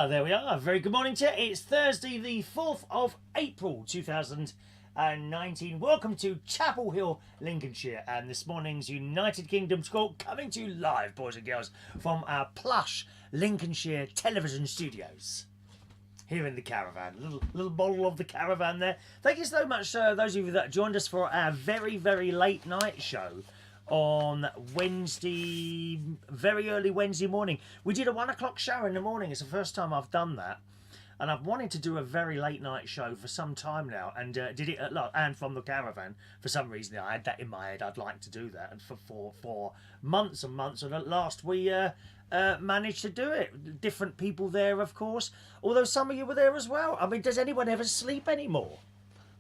there we are. Very good morning to you. It's Thursday, the 4th of April 2019. Welcome to Chapel Hill, Lincolnshire, and this morning's United Kingdom score coming to you live, boys and girls, from our plush Lincolnshire television studios here in the caravan. Little bottle of the caravan there. Thank you so much, those of you that joined us for our very, very late night show on Wednesday, very early Wednesday morning. We did a 1 o'clock show in the morning. It's the first time I've done that, and I've wanted to do a very late night show for some time now, and did it and from the caravan for some reason. I had that in my head. I'd like to do that, and for months and months, and at last we managed to do it. Different people there, of course, although some of you were there as well. I mean, does anyone ever sleep anymore?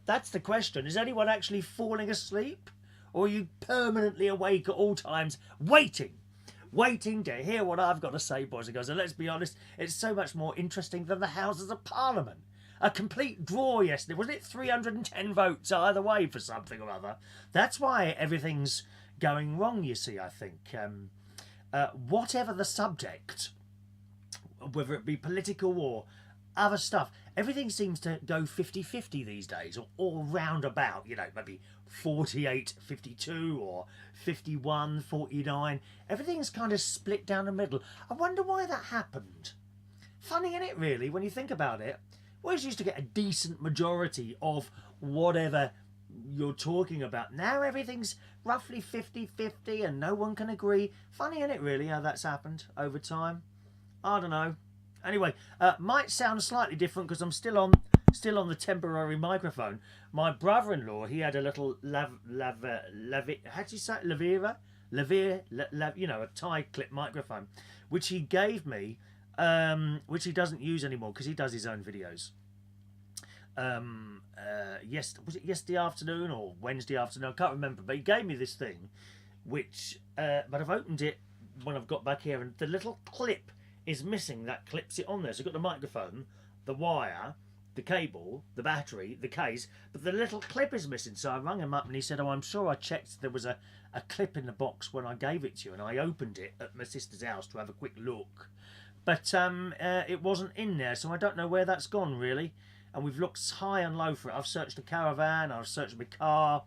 That's the question. Is anyone actually falling asleep? Or are you permanently awake at all times, waiting to hear what I've got to say, boys and girls? And let's be honest, it's so much more interesting than the Houses of Parliament. A complete draw yesterday. Wasn't it 310 votes either way for something or other? That's why everything's going wrong, you see, I think. Whatever the subject, whether it be political or other stuff, everything seems to go 50-50 these days, or all round about, maybe 48-52 or 51-49. Everything's kind of split down the middle. I wonder why that happened. Funny, isn't it, really, when you think about it? We always used to get a decent majority of whatever you're talking about. Now everything's roughly 50-50 and no one can agree. Funny, isn't it, really, how that's happened over time? I don't know. Anyway, might sound slightly different because I'm still on the temporary microphone. My brother-in-law, he had a little how do you say it? Lavalier, a tie clip microphone, which he gave me, which he doesn't use anymore because he does his own videos. Was it yesterday afternoon or Wednesday afternoon? I can't remember, but he gave me this thing, which, but I've opened it when I've got back here, and the little clip is missing that clips it on there. So I've got the microphone, the wire, the cable, the battery, the case, but the little clip is missing. So I rang him up and he said, oh, I'm sure I checked there was a clip in the box when I gave it to you, and I opened it at my sister's house to have a quick look, but it wasn't in there, so I don't know where that's gone, really. And we've looked high and low for it. I've searched the caravan, I've searched my car,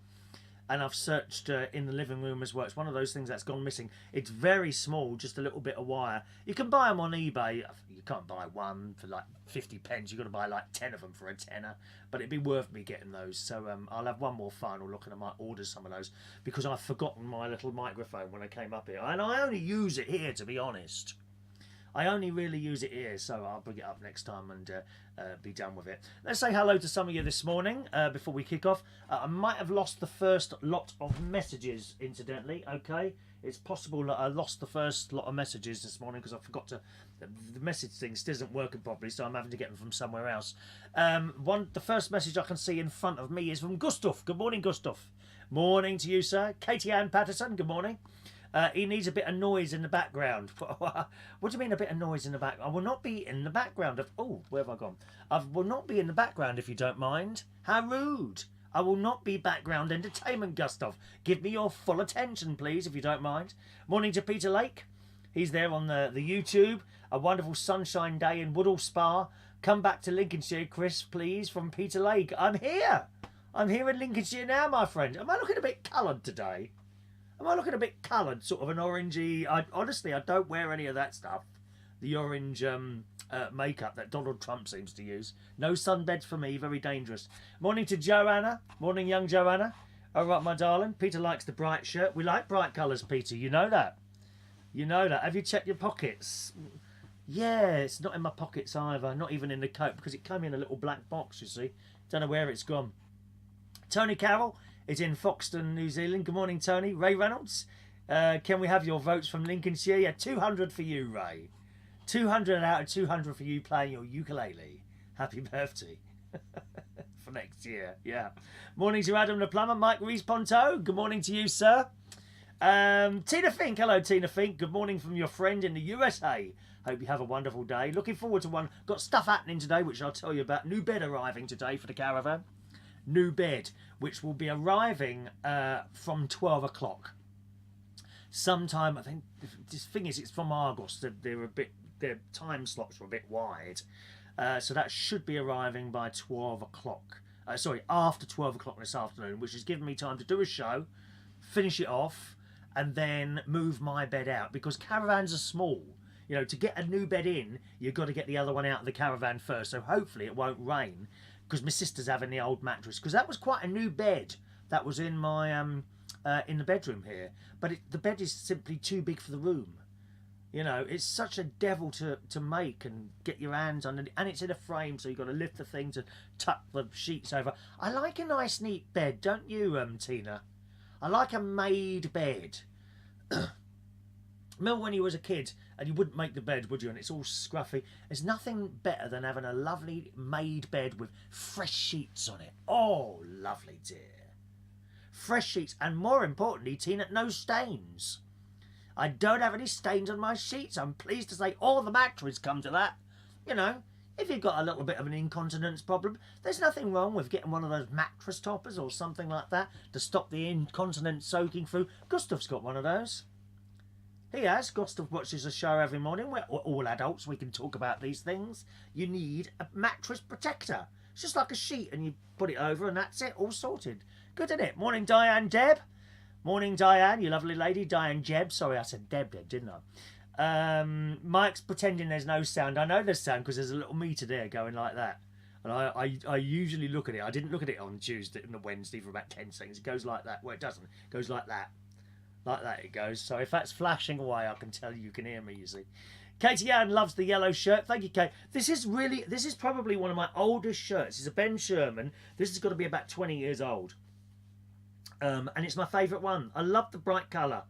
and I've searched in the living room as well. It's one of those things that's gone missing. It's very small, just a little bit of wire. You can buy them on eBay. You can't buy one for like 50 pence. You've got to buy like 10 of them for a tenner. But it'd be worth me getting those. So I'll have one more final look, and I might order some of those, because I've forgotten my little microphone when I came up here. And I only use it here, to be honest. I only really use it here, so I'll bring it up next time and be done with it. Let's say hello to some of you this morning before we kick off. I might have lost the first lot of messages, incidentally, okay? It's possible that I lost the first lot of messages this morning because I forgot to... The message thing still isn't working properly, so I'm having to get them from somewhere else. The first message I can see in front of me is from Gustav. Good morning, Gustav. Morning to you, sir. Katie Ann Patterson, good morning. He needs a bit of noise in the background. What do you mean a bit of noise in the background? I will not be in the background of... Oh, where have I gone? I will not be in the background if you don't mind. How rude. I will not be background entertainment, Gustav. Give me your full attention, please, if you don't mind. Morning to Peter Lake. He's there on the YouTube. A wonderful sunshine day in Woodall Spa. Come back to Lincolnshire, Chris, please, from Peter Lake. I'm here. I'm here in Lincolnshire now, my friend. Am I looking a bit coloured today? Am I looking a bit coloured, sort of an orangey... Honestly, I don't wear any of that stuff. The orange makeup that Donald Trump seems to use. No sunbeds for me, very dangerous. Morning to Joanna. Morning, young Joanna. All right, my darling. Peter likes the bright shirt. We like bright colours, Peter. You know that. You know that. Have you checked your pockets? Yeah, it's not in my pockets either. Not even in the coat, because it came in a little black box, you see. Don't know where it's gone. Tony Carroll is in Foxton, New Zealand. Good morning, Tony. Ray Reynolds, can we have your votes from Lincolnshire? Yeah, 200 for you, Ray. 200 out of 200 for you playing your ukulele. Happy birthday. For next year, yeah. Morning to Adam the Plumber. Mike Rees-Ponto, good morning to you, sir. Tina Fink, hello, Tina Fink. Good morning from your friend in the USA. Hope you have a wonderful day. Looking forward to one. Got stuff happening today, which I'll tell you about. New bed arriving today for the caravan. New bed, which will be arriving from 12 o'clock. Sometime, I think, this thing is, it's from Argos. They're a bit their time slots were a bit wide. So that should be arriving by 12 o'clock. After 12 o'clock this afternoon, which has given me time to do a show, finish it off, and then move my bed out, because caravans are small. You know, to get a new bed in, you've got to get the other one out of the caravan first. So hopefully it won't rain, because my sister's having the old mattress. Because that was quite a new bed that was in my in the bedroom here. But the bed is simply too big for the room. You know, it's such a devil to make and get your hands on it. And it's in a frame, so you've got to lift the thing to tuck the sheets over. I like a nice, neat bed, don't you, Tina? I like a made bed. Remember when you was a kid and you wouldn't make the bed, would you? And it's all scruffy. There's nothing better than having a lovely made bed with fresh sheets on it. Oh, lovely, dear. Fresh sheets, and more importantly, Tina, no stains. I don't have any stains on my sheets. I'm pleased to say, all the mattress come to that. You know, if you've got a little bit of an incontinence problem, there's nothing wrong with getting one of those mattress toppers or something like that to stop the incontinence soaking through. Gustav's got one of those. He has. Gustav watches a show every morning. We're all adults. We can talk about these things. You need a mattress protector. It's just like a sheet, and you put it over, and that's it. All sorted. Good, isn't it? Morning, Diane Deb. Morning, Diane, you lovely lady. Diane Jeb. Sorry, I said Deb, didn't I? Mike's pretending there's no sound. I know there's sound because there's a little meter there going like that. And I usually look at it. I didn't look at it on Tuesday and Wednesday for about 10 seconds. It goes like that. Well, it doesn't. It goes like that. Like that it goes. So if that's flashing away, I can tell you can hear me, you see. Katie Ann loves the yellow shirt. Thank you, Kate. This is probably one of my oldest shirts. It's a Ben Sherman. This has got to be about 20 years old. And it's my favourite one. I love the bright colour.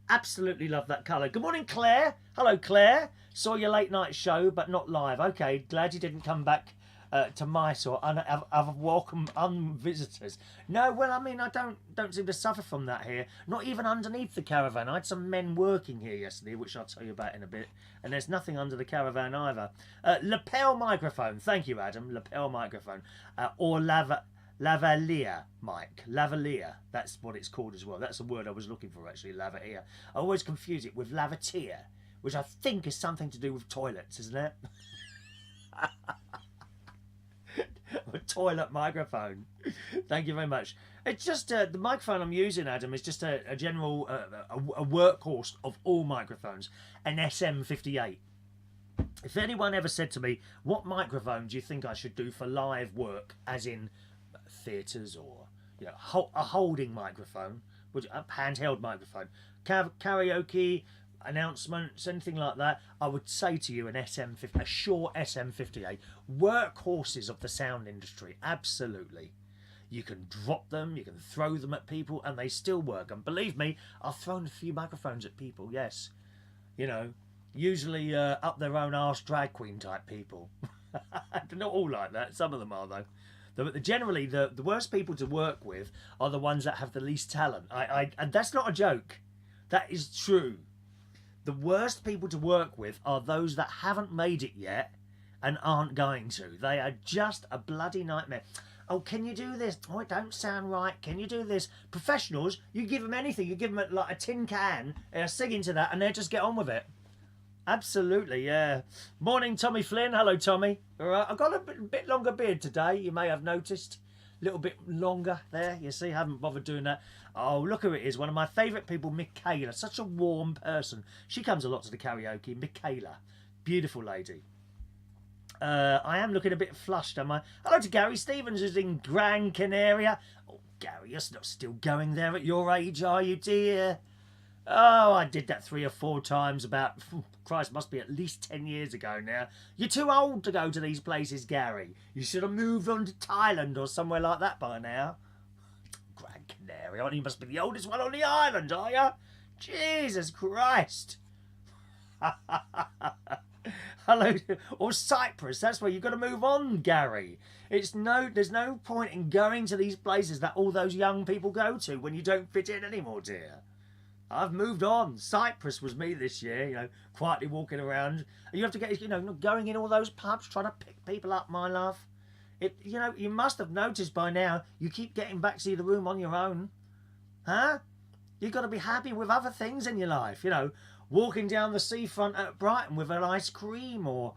Absolutely love that colour. Good morning, Claire. Hello, Claire. Saw your late night show, but not live. Okay, glad you didn't come back to Mysore and have welcome visitors. No, well, I mean, I don't seem to suffer from that here. Not even underneath the caravan. I had some men working here yesterday, which I'll tell you about in a bit. And there's nothing under the caravan either. Lapel microphone. Thank you, Adam. Lapel microphone. Or lavalier mic. Lavalier. That's what it's called as well. That's the word I was looking for, actually. Lavalier. I always confuse it with lavatier, which I think is something to do with toilets, isn't it? A toilet microphone. Thank you very much. It's just the microphone I'm using, Adam, is just a general a workhorse of all microphones, an SM58. If anyone ever said to me, what microphone do you think I should do for live work, as in theatres or a holding microphone, a handheld microphone, karaoke, announcements, anything like that, I would say to you a Shure SM58. Workhorses of the sound industry, absolutely. You can drop them, you can throw them at people, and they still work. And believe me, I've thrown a few microphones at people, yes. Usually up their own arse drag queen type people. They're not all like that, some of them are though. Generally, the worst people to work with are the ones that have the least talent. And that's not a joke. That is true. The worst people to work with are those that haven't made it yet and aren't going to. They are just a bloody nightmare. Oh, can you do this? Oh, it don't sound right. Can you do this? Professionals, you give them anything. You give them like a tin can, sing into that, and they'll just get on with it. Absolutely, yeah. Morning, Tommy Flynn. Hello, Tommy. All right, I've got a bit longer beard today. You may have noticed. A little bit longer there. You see, I haven't bothered doing that. Oh, look who it is. One of my favourite people, Michaela. Such a warm person. She comes a lot to the karaoke. Michaela. Beautiful lady. I am looking a bit flushed, am I? Hello to Gary Stevens, who's in Gran Canaria. Oh, Gary, you're not still going there at your age, are you, dear? Oh, I did that 3 or 4 times about, Christ, must be at least 10 years ago now. You're too old to go to these places, Gary. You should have moved on to Thailand or somewhere like that by now. Gran Canaria, you must be the oldest one on the island, are you? Jesus Christ. Hello, or Cyprus, that's where you've got to move on, Gary. There's no point in going to these places that all those young people go to when you don't fit in anymore, dear. I've moved on. Cyprus was me this year, quietly walking around. You have to get, going in all those pubs, trying to pick people up, my love. You must have noticed by now, you keep getting back to the room on your own. Huh? You've got to be happy with other things in your life. You know, walking down the seafront at Brighton with an ice cream, or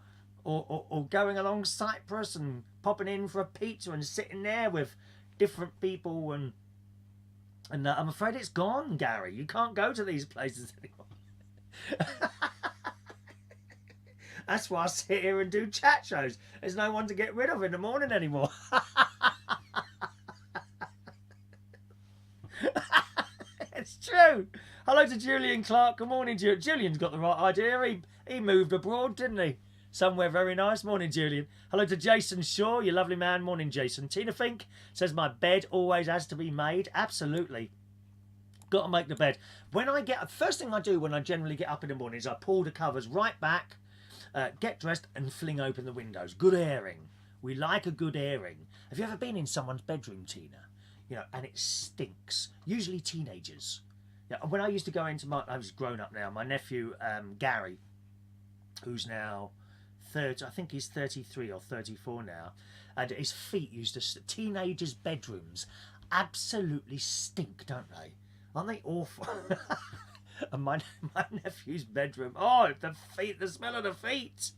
going along Cyprus and popping in for a pizza and sitting there with different people. And I'm afraid it's gone, Gary. You can't go to these places anymore. That's why I sit here and do chat shows. There's no one to get rid of in the morning anymore. It's true. Hello to Julian Clark. Good morning, Julian. Julian's got the right idea. He moved abroad, didn't he? Somewhere very nice. Morning, Julian. Hello to Jason Shaw, you lovely man. Morning, Jason. Tina Fink says, my bed always has to be made. Absolutely. Got to make the bed. First thing I do when I generally get up in the morning is I pull the covers right back, get dressed and fling open the windows. Good airing. We like a good airing. Have you ever been in someone's bedroom, Tina? You know, and it stinks. Usually teenagers. Yeah, when I used to go into I was grown up now. My nephew Gary, who's now 30, I think he's 33 or 34 now, and his feet used to. Teenagers' bedrooms absolutely stink, don't they? Aren't they awful? And my nephew's bedroom. Oh, the smell of the feet.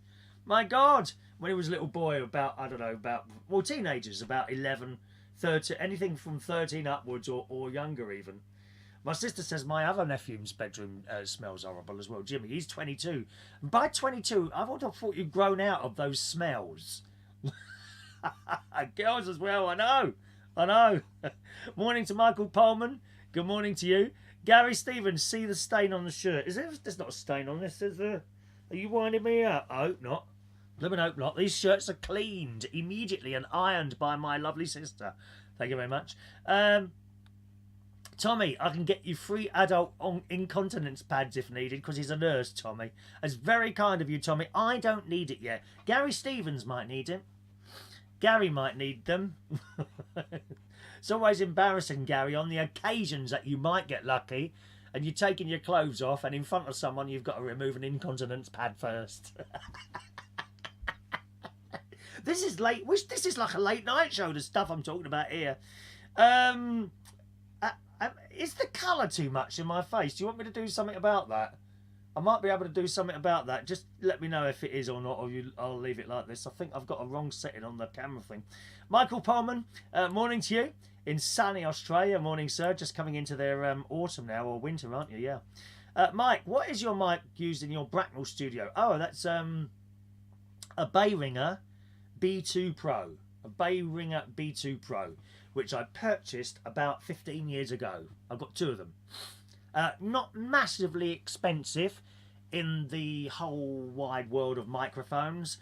My God! When he was a little boy, teenagers, about 11, 13, anything from 13 upwards or younger even. My sister says my other nephew's bedroom smells horrible as well. Jimmy, he's 22. And by 22, I would have thought you'd grown out of those smells. Girls as well, I know. Morning to Michael Pullman. Good morning to you. Gary Stevens, see the stain on the shirt. There's not a stain on this, is there? Are you winding me up? I hope not. Blooming hope not. These shirts are cleaned immediately and ironed by my lovely sister. Thank you very much. Tommy, I can get you free adult incontinence pads if needed, because he's a nurse, Tommy. That's very kind of you, Tommy. I don't need it yet. Gary Stevens might need it. Gary might need them. It's always embarrassing, Gary, on the occasions that you might get lucky and you're taking your clothes off and in front of someone you've got to remove an incontinence pad first. This is late. This is like a late night show, the stuff I'm talking about here. Is the colour too much in my face? Do you want me to do something about that? I might be able to do something about that. Just let me know if it is or not, or I'll leave it like this. I think I've got a wrong setting on the camera thing. Michael Pullman, morning to you in sunny Australia. Morning, sir. Just coming into their autumn now, or winter, aren't you? Yeah. Mike, what is your mic used in your Bracknell studio? Oh, that's a Behringer B2 Pro. A Behringer B2 Pro, which I purchased about 15 years ago. I've got two of them. Not massively expensive in the whole wide world of microphones,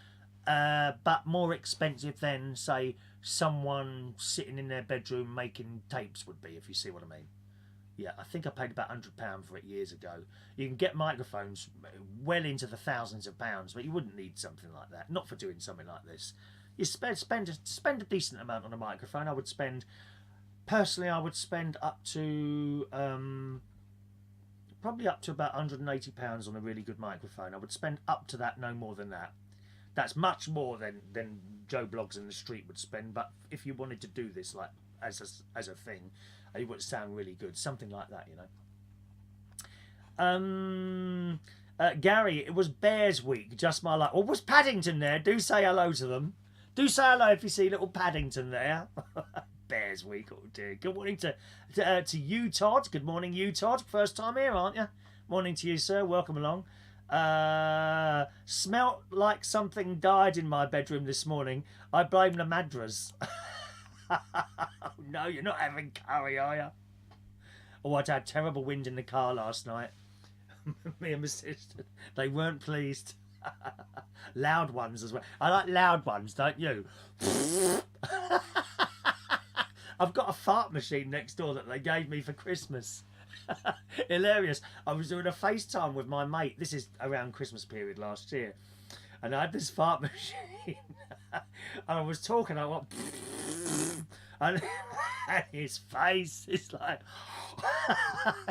but more expensive than, say, someone sitting in their bedroom making tapes would be, if you see what I mean. Yeah, I think I paid about £100 for it years ago. You can get microphones well into the thousands of pounds, but you wouldn't need something like that. Not for doing something like this. You spend a decent amount on a microphone. I would spend up to probably up to about £180 on a really good microphone. I would spend up to that, no more than that. That's much more than Joe Bloggs in the street would spend. But if you wanted to do this like as a thing, it would sound really good. Something like that, you know. Gary, it was Bears Week. Just my luck. Or was Paddington there? Do say hello to them. Do say hello if you see little Paddington there. Bears Week, oh dear. Good morning to you, Todd. Good morning, you, Todd. First time here, aren't you? Morning to you, sir. Welcome along. Smelt like something died in my bedroom this morning. I blame the madras. No, you're not having curry, are you? Oh, I'd had terrible wind in the car last night. Me and my sister, they weren't pleased. Loud ones as well. I like loud ones, don't you? I've got a fart machine next door that they gave me for Christmas. Hilarious. I was doing a FaceTime with my mate. This is around Christmas period last year. And I had this fart machine. And I was talking, I went... and his face is like...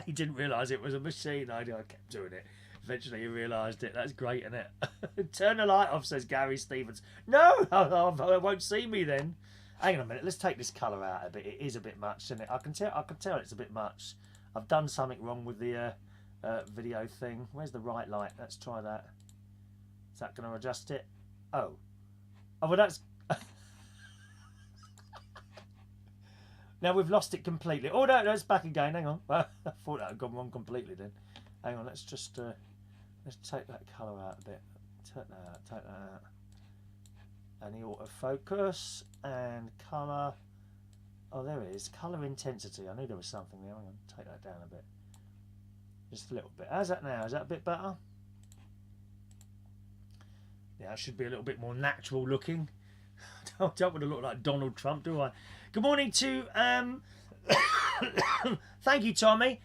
He didn't realise it was a machine. I kept doing it. Eventually he realised it. That's great, isn't it? Turn the light off, says Gary Stevens. No, I won't see me then. Hang on a minute. Let's take this colour out a bit. It is a bit much, isn't it? I can tell it's a bit much. I've done something wrong with the video thing. Where's the right light? Let's try that. Is that going to adjust it? Oh, well, that's. Now we've lost it completely. Oh no, it's back again. Hang on. I thought that had gone wrong completely then. Hang on. Let's just let's take that colour out a bit. Take that out. Take that out. And the autofocus and colour. Oh, there it is. Colour intensity. I knew there was something there. Hang on. Take that down a bit. Just a little bit. How's that now? Is that a bit better? Yeah, it should be a little bit more natural looking. I don't want to look like Donald Trump, do I? Good morning to thank you, Tommy.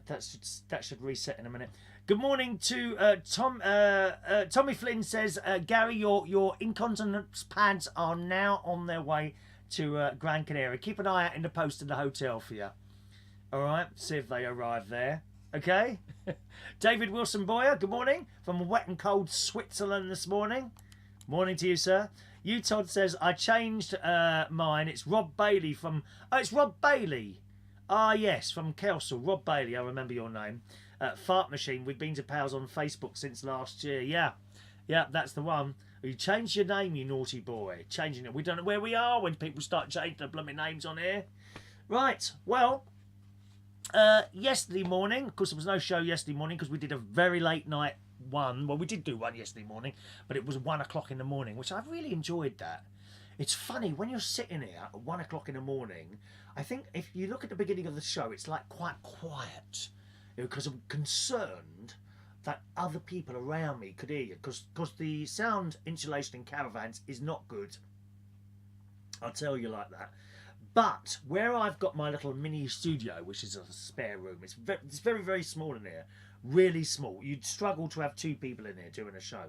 That should reset in a minute. Good morning to Tommy Flynn says, Gary, your incontinence pads are now on their way to Gran Canaria. Keep an eye out in the post in the hotel for you. All right, see if they arrive there. Okay. David Wilson Boyer, good morning from wet and cold Switzerland this morning. Morning to you, sir. You Todd says I changed mine. It's Rob Bailey from. Oh, it's Rob Bailey. Ah, yes, from Kelsall. Rob Bailey. I remember your name. Fart Machine. We've been to pals on Facebook since last year. Yeah, that's the one. You changed your name, you naughty boy. Changing it. We don't know where we are when people start changing their blooming names on here. Right. Well, yesterday morning. Of course, there was no show yesterday morning because we did a very late night one. Well, we did do one yesterday morning, but it was 1 o'clock in the morning, which I really enjoyed that. It's funny when you're sitting here at 1 o'clock in the morning. I think if you look at the beginning of the show, it's like quite quiet, because I'm concerned that other people around me could hear you, because the sound insulation in caravans is not good. I'll tell you like that. But where I've got my little mini studio, which is a spare room, it's very, very small in here. Really small. You'd struggle to have two people in here doing a show.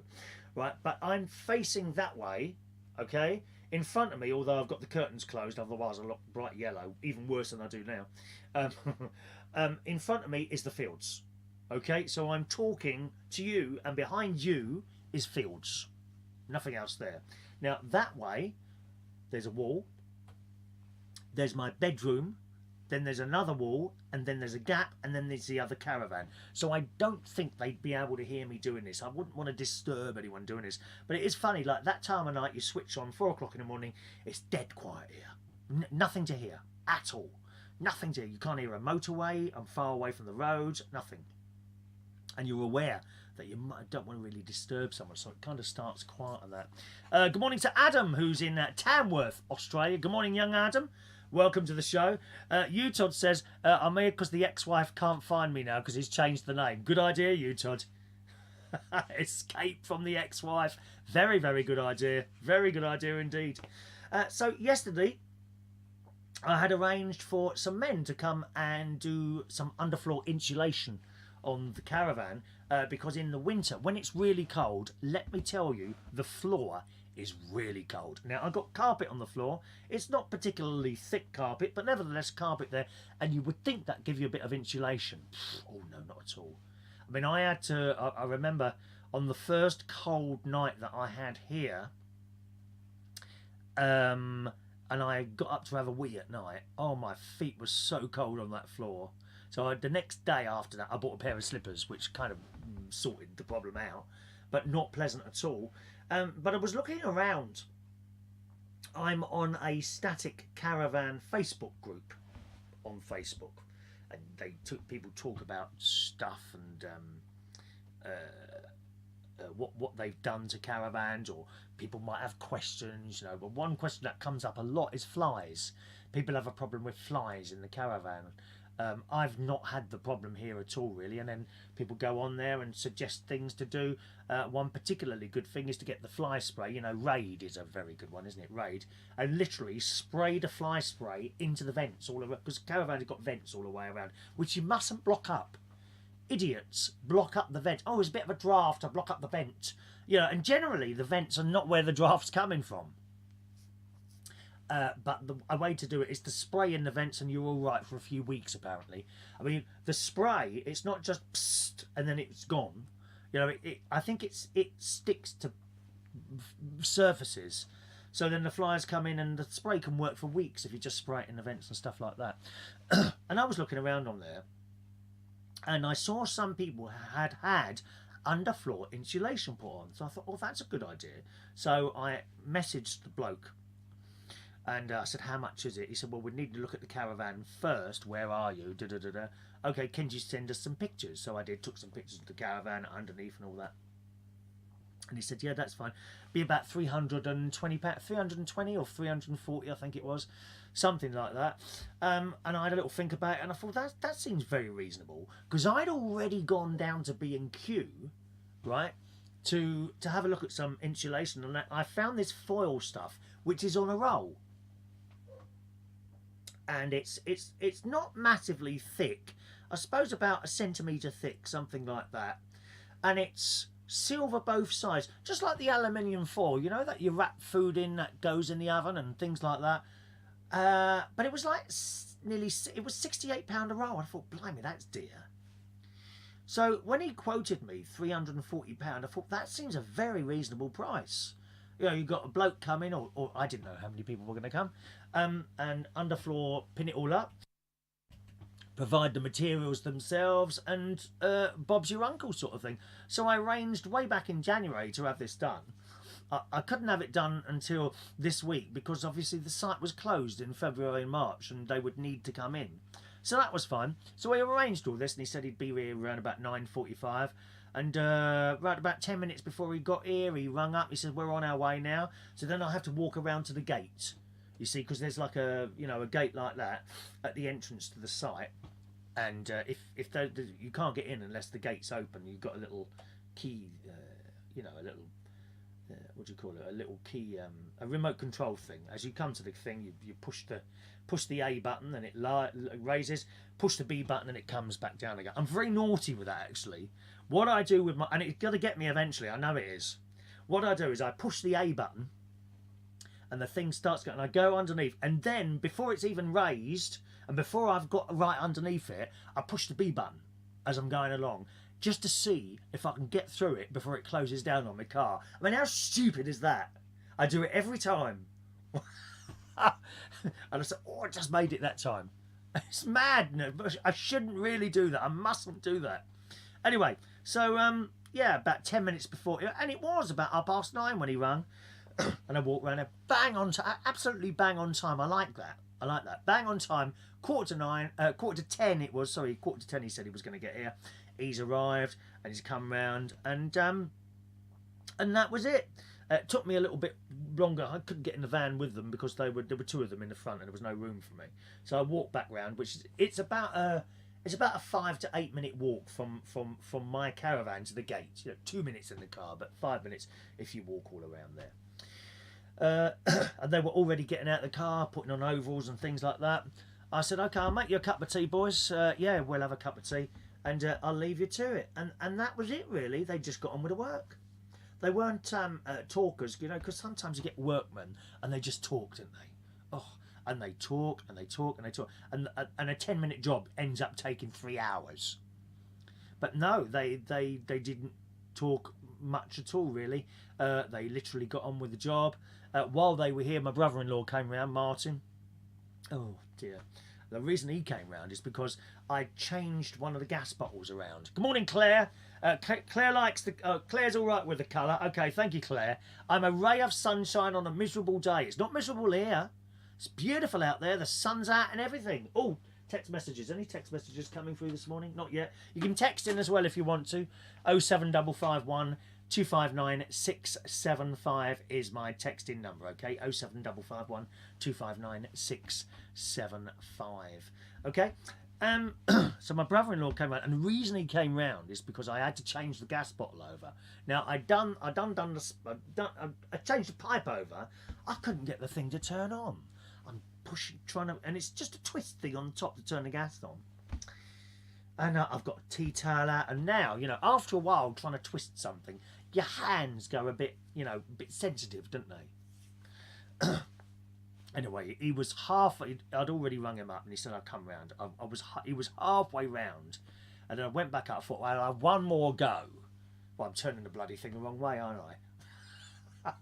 Right, but I'm facing that way, okay? In front of me, although I've got the curtains closed, otherwise I look bright yellow, even worse than I do now. In front of me is the fields, okay? So I'm talking to you, and behind you is fields. Nothing else there. Now, that way, there's a wall. There's my bedroom, then there's another wall, and then there's a gap, and then there's the other caravan. So I don't think they'd be able to hear me doing this. I wouldn't want to disturb anyone doing this. But it is funny, like that time of night, you switch on 4 o'clock in the morning, it's dead quiet here. Nothing to hear at all. Nothing to hear. You can't hear a motorway. I'm far away from the roads. Nothing. And you're aware that you don't want to really disturb someone, so it kind of starts quiet on that. Good morning to Adam, who's in Tamworth, Australia. Good morning, young Adam. Welcome to the show. Todd says, I'm here because the ex-wife can't find me now because he's changed the name. Good idea, Todd. Escape from the ex-wife. Very, very good idea. Very good idea indeed. So yesterday, I had arranged for some men to come and do some underfloor insulation on the caravan because in the winter, when it's really cold, let me tell you, the floor is really cold. Now, I've got carpet on the floor. It's not particularly thick carpet, but nevertheless carpet there, and you would think that'd give you a bit of insulation. Oh, no, not at all. I mean, I remember on the first cold night that I had here, and I got up to have a wee at night. Oh, my feet were so cold on that floor. So the next day after that, I bought a pair of slippers, which kind of sorted the problem out, but not pleasant at all. But I was looking around. I'm on a static caravan Facebook group on Facebook, and people talk about stuff and what they've done to caravans, or people might have questions. But one question that comes up a lot is flies. People have a problem with flies in the caravan. I've not had the problem here at all, really. And then people go on there and suggest things to do. One particularly good thing is to get the fly spray. Raid is a very good one, isn't it? Raid. And literally spray the fly spray into the vents all around. Because caravans have got vents all the way around, which you mustn't block up. Idiots block up the vent. Oh, there's a bit of a draft, to block up the vent. And generally the vents are not where the draft's coming from. But a way to do it is to spray in the vents, and you're all right for a few weeks, apparently. I mean, the spray, it's not just psst and then it's gone. I think it sticks to surfaces. So then the flies come in, and the spray can work for weeks if you just spray it in events and stuff like that. And I was looking around on there, and I saw some people had underfloor insulation put on. So I thought, well, that's a good idea. So I messaged the bloke, and I said, how much is it? He said, well, we need to look at the caravan first. Where are you? Da, da, da, da. Okay, can you send us some pictures? So I did, took some pictures of the caravan underneath and all that. And he said, yeah, that's fine. Be about £320, 320 or 340, I think it was. Something like that. And I had a little think about it, and I thought, that seems very reasonable. Because I'd already gone down to B&Q, right, to have a look at some insulation. And I found this foil stuff, which is on a roll. And it's not massively thick. I suppose about 1 centimetre thick, something like that. And it's silver both sides, just like the aluminium foil, you know, that you wrap food in that goes in the oven and things like that. But it was like it was £68 a roll. I thought, blimey, that's dear. So when he quoted me £340, I thought, that seems a very reasonable price. You know, you got a bloke coming, or I didn't know how many people were going to come, and underfloor, pin it all up, provide the materials themselves, and Bob's your uncle sort of thing. So I arranged way back in January to have this done. I couldn't have it done until this week because obviously the site was closed in February and March, and they would need to come in. So that was fine. So we arranged all this, and he said he'd be here around about 9:45. And right about 10 minutes before he got here, he rung up. He said, we're on our way now. So then I have to walk around to the gate, you see, because there's like a gate like that at the entrance to the site. And if you can't get in unless the gate's open. You've got a little key, a little, what do you call it? A little key, a remote control thing. As you come to the thing, you push the A button and it raises. Push the B button and it comes back down again. I'm very naughty with that, actually. What I do with and it's got to get me eventually, I know it is. What I do is I push the A button and the thing starts going, and I go underneath, and then before it's even raised, and before I've got right underneath it, I push the B button as I'm going along, just to see if I can get through it before it closes down on my car. I mean, how stupid is that? I do it every time. And I said, oh, I just made it that time. It's mad. I shouldn't really do that. I mustn't do that. Anyway, so, yeah, about 10 minutes before, and it was about 9:30 when he rang, and I walked around there, bang on time, absolutely bang on time. I like that. Bang on time, 10 it was, sorry, 10 he said he was going to get here. He's arrived, and he's come round, and that was it. It took me a little bit longer. I couldn't get in the van with them because there were two of them in the front, and there was no room for me. So I walked back round, it's about a 5 to 8 minute walk from my caravan to the gate. 2 minutes in the car, but 5 minutes if you walk all around there. And they were already getting out of the car, putting on overalls and things like that. I said, okay, I'll make you a cup of tea, boys. Yeah, we'll have a cup of tea, and I'll leave you to it. And that was it, really. They just got on with the work. They weren't talkers, because sometimes you get workmen and they just talk, don't they? Oh, and they talk and they talk and they talk, and a 10-minute job ends up taking 3 hours. But no, they didn't talk much at all, really. They literally got on with the job. While they were here, my brother-in-law came round, Martin. Oh dear. The reason he came round is because I changed one of the gas bottles around. Good morning, Claire. Claire likes Claire's all right with the colour. Okay, thank you, Claire. I'm a ray of sunshine on a miserable day. It's not miserable here. It's beautiful out there. The sun's out and everything. Oh, text messages. Any text messages coming through this morning? Not yet. You can text in as well if you want to. 07551 259 675 is my text-in number, okay? 07551 259 675. Okay? So my brother-in-law came round, and the reason he came round is because I had to change the gas bottle over. Now I changed the pipe over. I couldn't get the thing to turn on. I'm pushing, and it's just a twist thing on the top to turn the gas on. And I've got a tea towel out, and now, after a while trying to twist something, your hands go a bit sensitive, don't they? Anyway, he was I'd already rung him up, and he said I'd come round. He was halfway round, and then I went back up. I thought, well, I'll have one more go. Well, I'm turning the bloody thing the wrong way, aren't I?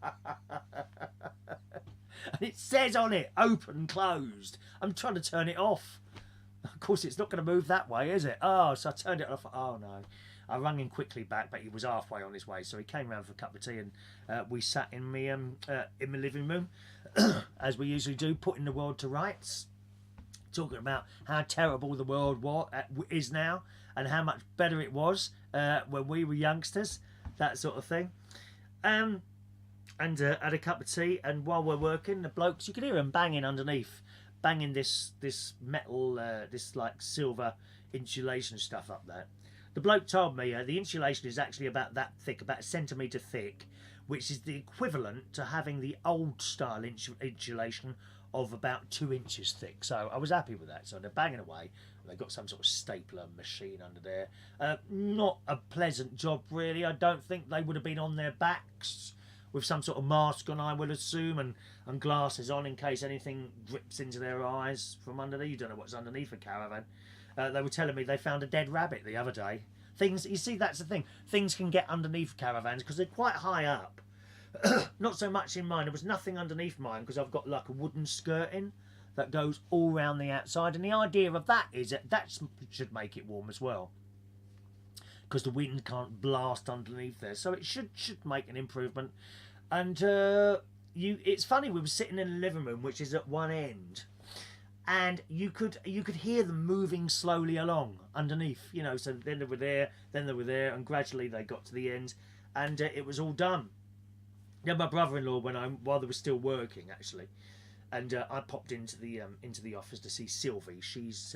And it says on it, open, closed. I'm trying to turn it off. Of course, it's not going to move that way, is it? Oh, so I turned it off. Oh, no. I rang him quickly back, but he was halfway on his way. So he came round for a cup of tea, and we sat in my living room, as we usually do, putting the world to rights, talking about how terrible the world is now, and how much better it was when we were youngsters, that sort of thing. And had a cup of tea, and while we're working, the blokes, you can hear them banging underneath, banging this metal, this like silver insulation stuff up there. The bloke told me the insulation is actually about that thick, about a centimetre thick, which is the equivalent to having the old style insulation of about 2 inches thick. So I was happy with that. So they're banging away. They've got some sort of stapler machine under there. Not a pleasant job, really. I don't think they would have been on their backs with some sort of mask on, I would assume, and glasses on in case anything drips into their eyes from under there. You don't know what's underneath a caravan. They were telling me they found a dead rabbit the other day. Things, you see, that's the thing. Things can get underneath caravans because they're quite high up. Not so much in mine. There was nothing underneath mine because I've got like a wooden skirting that goes all round the outside. And the idea of that is that should make it warm as well, because the wind can't blast underneath there. So it should make an improvement. And it's funny, we were sitting in the living room, which is at one end, and you could hear them moving slowly along underneath, you know. So then they were there, and gradually they got to the end, and it was all done. Yeah, my brother-in-law went home while they were still working, actually, and I popped into the office to see Sylvie. She's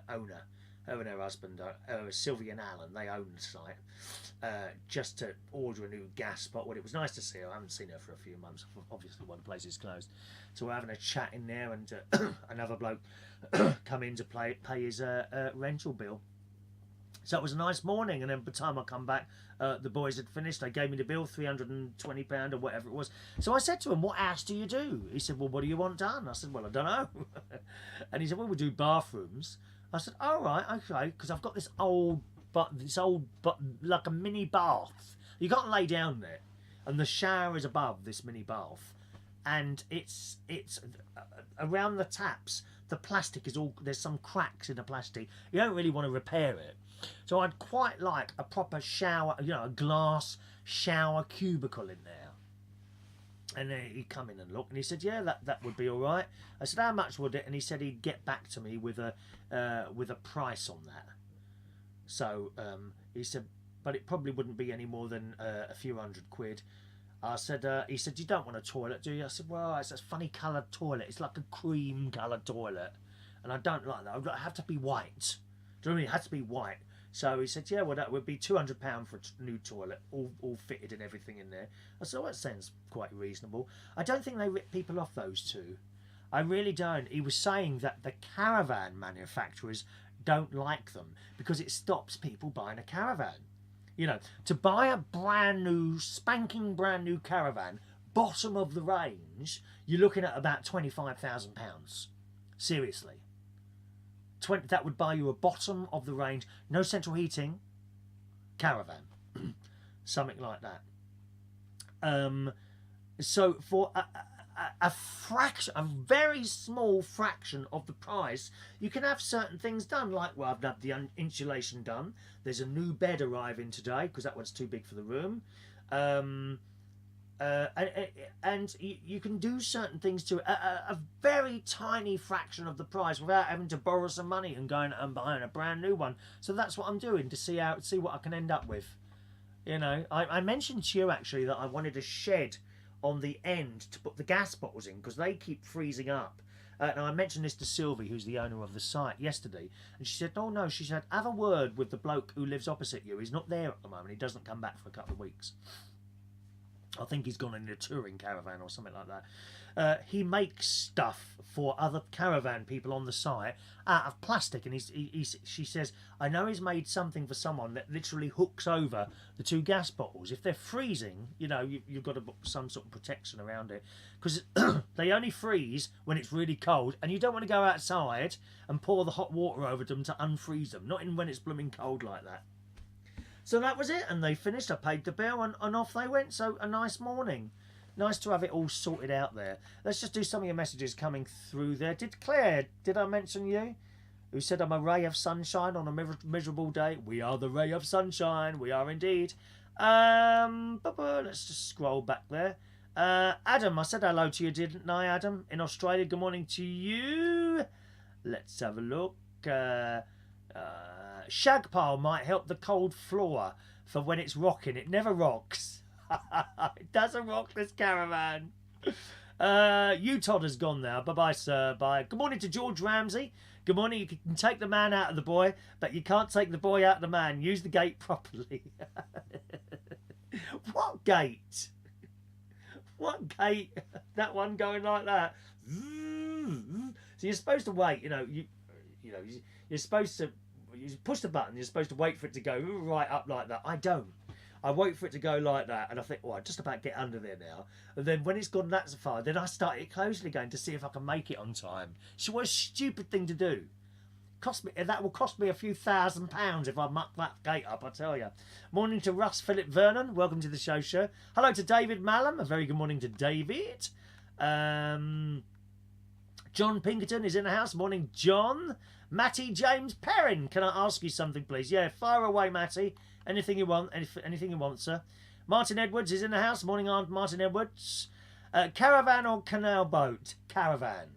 owner. Her and her husband, Sylvie and Alan, they own the site, just to order a new gas spot. Well, it was nice to see her. I haven't seen her for a few months, obviously one place is closed. So we're having a chat in there, and another bloke come in to pay his rental bill. So it was a nice morning, and then by the time I come back, the boys had finished. They gave me the bill, £320 or whatever it was. So I said to him, "What house do you do?" He said, "Well, what do you want done?" I said, "Well, I don't know." And he said, "Well, we do bathrooms." I said, "All right, okay," because I've got this old, like a mini bath. You can't lay down there, and the shower is above this mini bath, and it's around the taps. The plastic is all, there's some cracks in the plastic. You don't really want to repair it. So I'd quite like a proper shower, you know, a glass shower cubicle in there. And then he'd come in and look, and he said, "Yeah, that would be all right." I said, "How much would it?" And he said he'd get back to me with a price on that. So he said, "But it probably wouldn't be any more than a few £100." I said, he said, "You don't want a toilet, do you?" I said, "Well, it's a funny coloured toilet. It's like a cream coloured toilet, and I don't like that. It would have to be white. Do you know what I mean? It has to be white." So he said, "Yeah, well, that would be £200 for a new toilet, all fitted and everything in there." I said, "Oh, that sounds quite reasonable." I don't think they rip people off, those two. I really don't. He was saying that the caravan manufacturers don't like them because it stops people buying a caravan. You know, to buy a spanking brand new caravan, bottom of the range, you're looking at about £25,000. Seriously. That would buy you a bottom of the range, no central heating, caravan. Something like that. So for a fraction, a very small fraction of the price, you can have certain things done. Like, well, I've had the insulation done. There's a new bed arriving today because that one's too big for the room. And you can do certain things to a very tiny fraction of the price without having to borrow some money and going and buying a brand new one. So that's what I'm doing to see what I can end up with. You know, I mentioned to you actually that I wanted a shed on the end to put the gas bottles in because they keep freezing up. Now I mentioned this to Sylvie, who's the owner of the site, yesterday, and she said, "Oh no," she said, "have a word with the bloke who lives opposite you. He's not there at the moment. He doesn't come back for a couple of weeks. I think he's gone in a touring caravan or something like that. He makes stuff for other caravan people on the site out of plastic, and she says, I know he's made something for someone that literally hooks over the two gas bottles. If they're freezing, you know, you've got to put some sort of protection around it, because they only freeze when it's really cold, and you don't want to go outside and pour the hot water over them to unfreeze them, not in when it's blooming cold like that." So that was it, and they finished. I paid the bill, and off they went. So a nice morning. Nice to have it all sorted out there. Let's just do some of your messages coming through there. Did I mention you? Who said I'm a ray of sunshine on a miserable day? We are the ray of sunshine. We are indeed. Let's just scroll back there. Adam, I said hello to you, didn't I, Adam? In Australia, good morning to you. Let's have a look. Shag pile might help the cold floor for when it's rocking. It never rocks. It doesn't rock, this caravan. Todd has gone now. Bye-bye, sir. Bye. Good morning to George Ramsey. Good morning. You can take the man out of the boy, but you can't take the boy out of the man. Use the gate properly. What gate? What gate? That one going like that. So you're supposed to wait. You're supposed to. You push the button. You're supposed to wait for it to go right up like that. I don't. I wait for it to go like that, and I think, I just about get under there now. And then when it's gone that far, then I start it closing again to see if I can make it on time. So what a stupid thing to do. That will cost me a few £1,000 if I muck that gate up, I tell you. Morning to Russ Philip Vernon. Welcome to the show. Hello to David Mallam. A very good morning to David. John Pinkerton is in the house. Morning, John. Matty James Perrin. Can I ask you something, please? Yeah, fire away, Matty. Anything you want. Anything you want, sir. Martin Edwards is in the house. Morning, Aunt Martin Edwards. Caravan or canal boat? Caravan.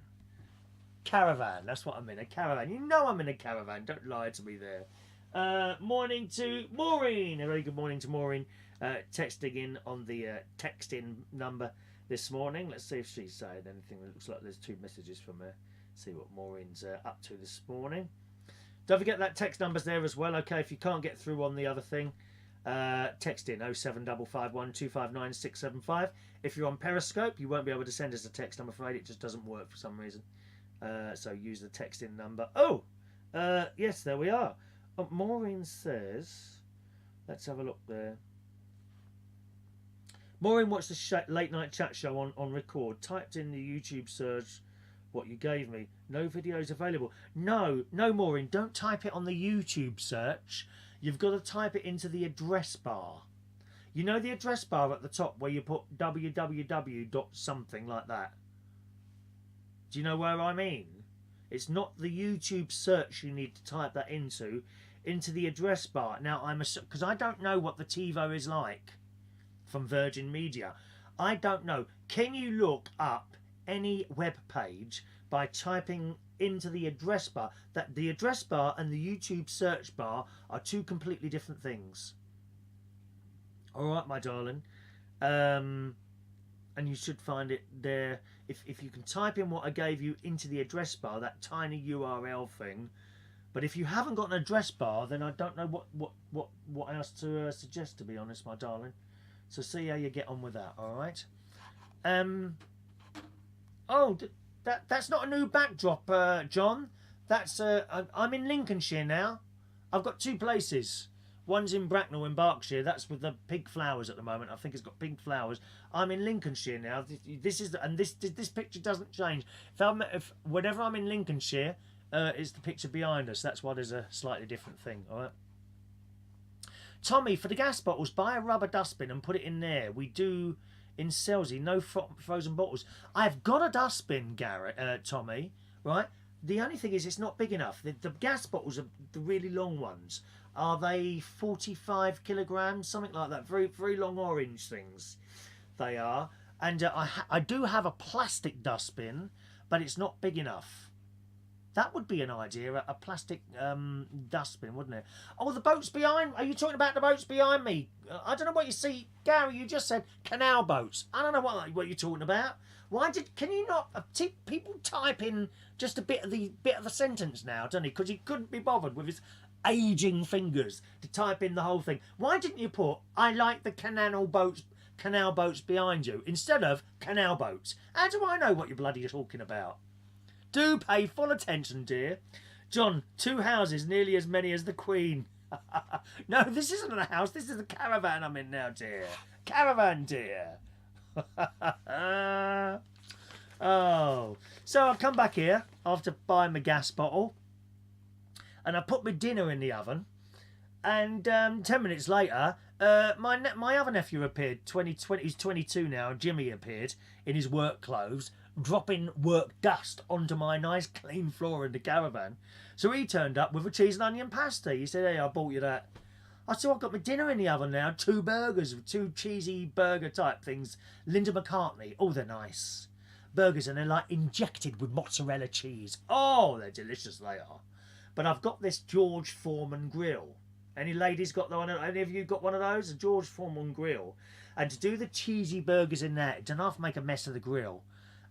Caravan, that's what I'm in, a caravan. You know I'm in a caravan, don't lie to me there. Morning to Maureen. A very good morning to Maureen. Texting in on the texting number this morning. Let's see if she's saying anything. It looks like there's 2 messages from her. See what Maureen's up to this morning. Don't forget that text number's there as well. Okay, if you can't get through on the other thing, text in 07551 259 675. If you're on Periscope, you won't be able to send us a text, I'm afraid. It just doesn't work for some reason. So use the text-in number. Yes, there we are. Maureen says, let's have a look there. Maureen watched the late night chat show on record. Typed in the YouTube search what you gave me. No videos available. No, Maureen, don't type it on the YouTube search. You've got to type it into the address bar. You know the address bar at the top where you put www. something like that? Do you know where I mean? It's not the YouTube search you need to type that into the address bar. Now, because I don't know what the TiVo is like from Virgin Media. I don't know. Can you look up any web page by typing into the address bar? That the address bar and the YouTube search bar are 2 completely different things. All right, my darling. And you should find it there. If you can type in what I gave you into the address bar, that tiny URL thing. But if you haven't got an address bar, then I don't know what else to suggest, to be honest, my darling. So see how you get on with that, all right? That's not a new backdrop, John. That's I'm in Lincolnshire now. I've got 2 places. One's in Bracknell in Berkshire. That's with the pink flowers at the moment. I think it's got pink flowers. I'm in Lincolnshire now. This picture doesn't change. Whenever I'm in Lincolnshire, it's the picture behind us. That's why there's a slightly different thing. All right. Tommy, for the gas bottles, buy a rubber dustbin and put it in there. We do in Selzy. No frozen bottles. I've got a dustbin, Tommy. Right. The only thing is, it's not big enough. The gas bottles are the really long ones. Are they 45 kilograms? Something like that. Very, very long orange things. They are. And I do have a plastic dustbin, but it's not big enough. That would be an idea, a plastic dustbin, wouldn't it? Oh, the boats behind... Are you talking about the boats behind me? I don't know what you see. Gary, you just said canal boats. I don't know what you're talking about. Can you not... people type in just a bit of the sentence now, don't he? Because he couldn't be bothered with his aging fingers to type in the whole thing. Why didn't you put, I like the canal boats behind you, instead of canal boats? How do I know what you're bloody talking about? Do pay full attention, dear. John, 2 houses, nearly as many as the Queen. No, this isn't a house. This is the caravan I'm in now, dear. Caravan, dear. Oh. So I come back here after buying my gas bottle, and I put my dinner in the oven, And 10 minutes later, my other nephew appeared. He's 22 now. Jimmy appeared in his work clothes, dropping work dust onto my nice clean floor in the caravan. So he turned up with a cheese and onion pasty. He said, "Hey, I bought you that." I said, "I've got my dinner in the oven now. 2 burgers, 2 cheesy burger type things. Linda McCartney. Oh, they're nice burgers, and they're like injected with mozzarella cheese. Oh, they're delicious, they are. But I've got this George Foreman grill. Any ladies got one? Any of you got one of those? A George Foreman grill. And to do the cheesy burgers in there, it doesn't have to make a mess of the grill.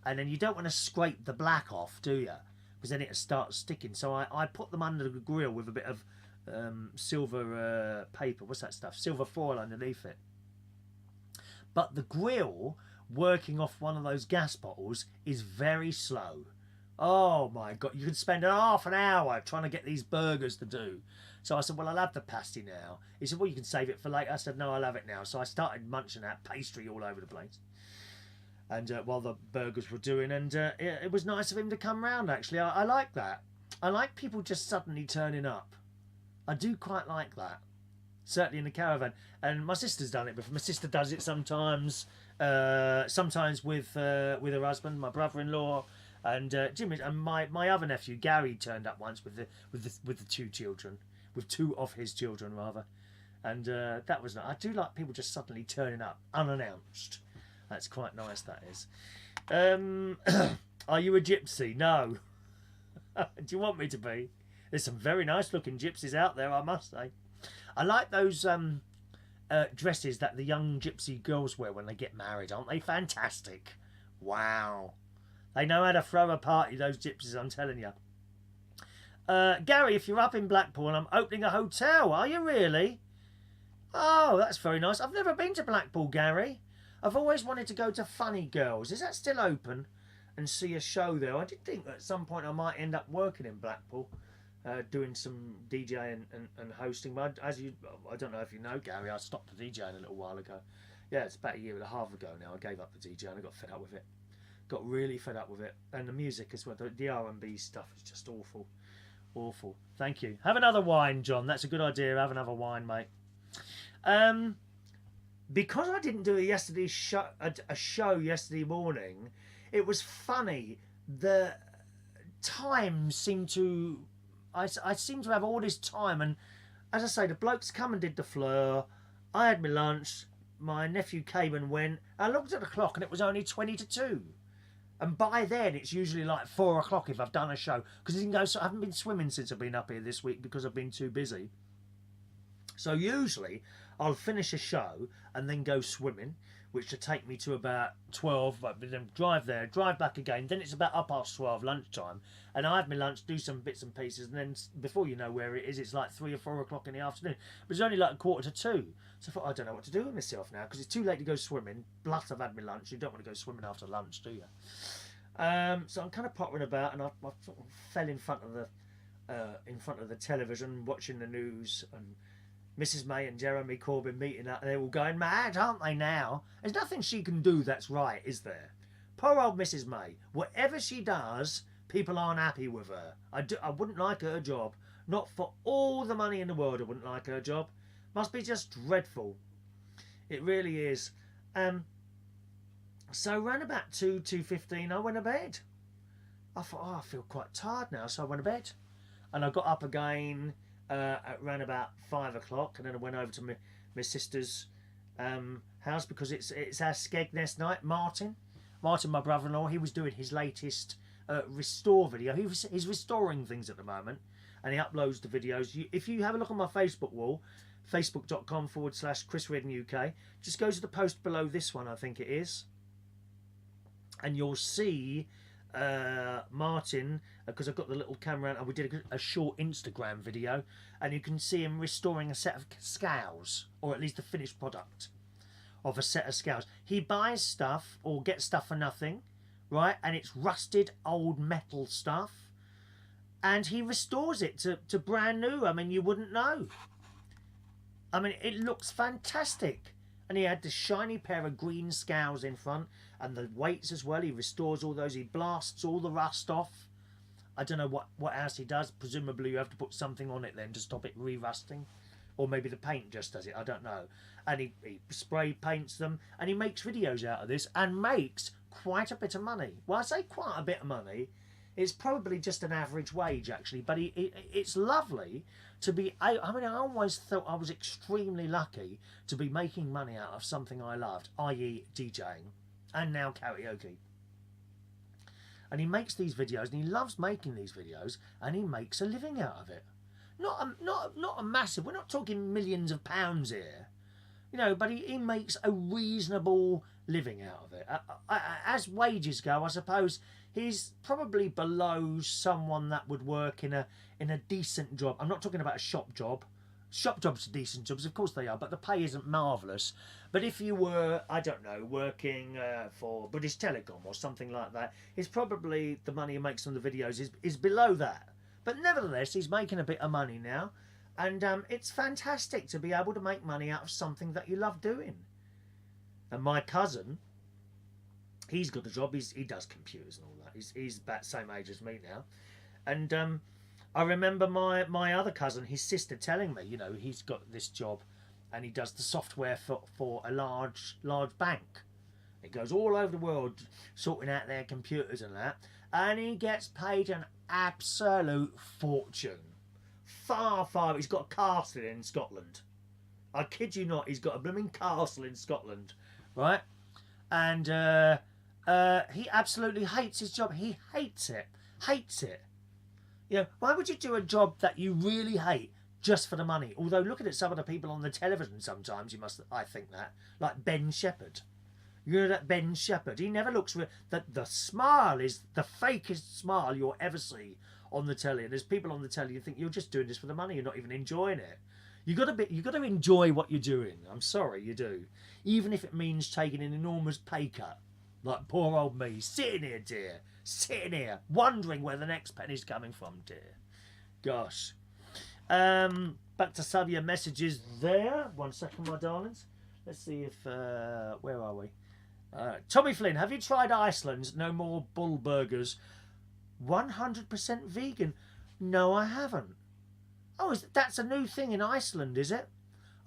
And then you don't want to scrape the black off, do you? Because then it'll start sticking. So I put them under the grill with a bit of silver paper. What's that stuff? Silver foil underneath it. But the grill, working off one of those gas bottles, is very slow. Oh my God, you could spend half an hour trying to get these burgers to do. So I said, well, I'll have the pasty now. He said, well, you can save it for later. I said, no, I'll have it now. So I started munching that pastry all over the place. And while the burgers were doing, and it was nice of him to come round, actually. I like that. I like people just suddenly turning up. I do quite like that. Certainly in the caravan. And my sister's done it before. My sister does it sometimes. Sometimes with her husband, my brother-in-law. And Jimmy and my other nephew Gary turned up once with the 2 children, with 2 of his children rather, and that was nice. I do like people just suddenly turning up unannounced. That's quite nice. That is. Are you a gypsy? No. Do you want me to be? There's some very nice looking gypsies out there, I must say. I like those dresses that the young gypsy girls wear when they get married. Aren't they fantastic? Wow. They know how to throw a party, those gypsies, I'm telling you. Gary, if you're up in Blackpool, I'm opening a hotel. Are you really? Oh, that's very nice. I've never been to Blackpool, Gary. I've always wanted to go to Funny Girls. Is that still open? And see a show there. I did think at some point I might end up working in Blackpool, doing some DJing and hosting. But I don't know if you know, Gary, I stopped the DJing a little while ago. Yeah, it's about 1.5 years ago now. I gave up the DJ and I got fed up with it. Got really fed up with it, and the music as well. The R&B stuff is just awful, awful. Thank you. Have another wine, John. That's a good idea. Have another wine, mate. Because I didn't do a show yesterday morning, it was funny. The time seemed to, I seem to have all this time, and as I say, the blokes come and did the fleur. I had my lunch. My nephew came and went. I looked at the clock, and it was only 20 to 2. And by then, it's usually like 4 o'clock if I've done a show. Because I haven't been swimming since I've been up here this week because I've been too busy. So usually, I'll finish a show and then go swimming, which will take me to about 12. But then drive there, drive back again. Then it's about 12:30 lunchtime. And I have my lunch, do some bits and pieces. And then before you know where it is, it's like 3 or 4 o'clock in the afternoon. But it's only like 1:45. So I thought, I don't know what to do with myself now because it's too late to go swimming. Plus, I've had my lunch. You don't want to go swimming after lunch, do you? So I'm kind of pottering about, and I sort of fell in front of the television, watching the news, and Mrs. May and Jeremy Corbyn meeting up, and they're all going mad, aren't they now? There's nothing she can do that's right, is there? Poor old Mrs. May. Whatever she does, people aren't happy with her. I wouldn't like her job. Not for all the money in the world, I wouldn't like her job. Must be just dreadful. It really is. So around about 2:15, I went to bed. I thought, I feel quite tired now, so I went to bed. And I got up again at around about 5 o'clock, and then I went over to my sister's house because it's our Skegness night. Martin, my brother-in-law, he was doing his latest restore video. He's restoring things at the moment, and he uploads the videos. If you have a look on my Facebook wall, facebook.com/Chris Redden UK, just go to the post below this one, I think it is, and you'll see Martin, because I've got the little camera out, and we did a short Instagram video, and you can see him restoring a set of scales, or at least the finished product of a set of scales. He buys stuff or gets stuff for nothing, right, and it's rusted old metal stuff, and he restores it to brand new. I mean, you wouldn't know. I mean, it looks fantastic. And he had this shiny pair of green scales in front, and the weights as well. He restores all those. He blasts all the rust off. I don't know what else he does. Presumably you have to put something on it then to stop it re-rusting. or maybe the paint just does it, I don't know. And he spray paints them, and he makes videos out of this and makes quite a bit of money. Well, I say quite a bit of money. It's probably just an average wage, actually, but it's lovely to be... I mean, I always thought I was extremely lucky to be making money out of something I loved, i.e. DJing, and now karaoke. And he makes these videos, and he loves making these videos, and he makes a living out of it. Not a massive... We're not talking millions of pounds here, you know, but he makes a reasonable living out of it. As wages go, I suppose he's probably below someone that would work in a decent job. I'm not talking about a shop job. Shop jobs are decent jobs, of course they are, but the pay isn't marvellous. But if you were, I don't know, working for British Telecom or something like that, it's probably the money he makes on the videos is below that. But nevertheless, he's making a bit of money now, and it's fantastic to be able to make money out of something that you love doing. And my cousin, he's got a job. He does computers and all that. He's about the same age as me now. And I remember my other cousin, his sister, telling me, you know, he's got this job and he does the software for a large bank. He goes all over the world sorting out their computers and that. And he gets paid an absolute fortune. Far. He's got a castle in Scotland. I kid you not, he's got a blooming castle in Scotland. Right? And he absolutely hates his job. He hates it. You know, why would you do a job that you really hate just for the money? Although looking at some of the people on the television sometimes, I think that, like Ben Shepherd. You know that Ben Shepherd? He never looks real. The smile is the fakest smile you'll ever see on the telly. And there's people on the telly you think you're just doing this for the money. You're not even enjoying it. You got to enjoy what you're doing. I'm sorry, you do. Even if it means taking an enormous pay cut, like poor old me, sitting here, wondering where the next penny's coming from, dear. Gosh. Back to some of your messages there. 1 second, my darlings. Let's see if where are we? Tommy Flynn, have you tried Iceland's No More Bull Burgers? 100% vegan. No, I haven't. Oh, that's a new thing in Iceland, is it?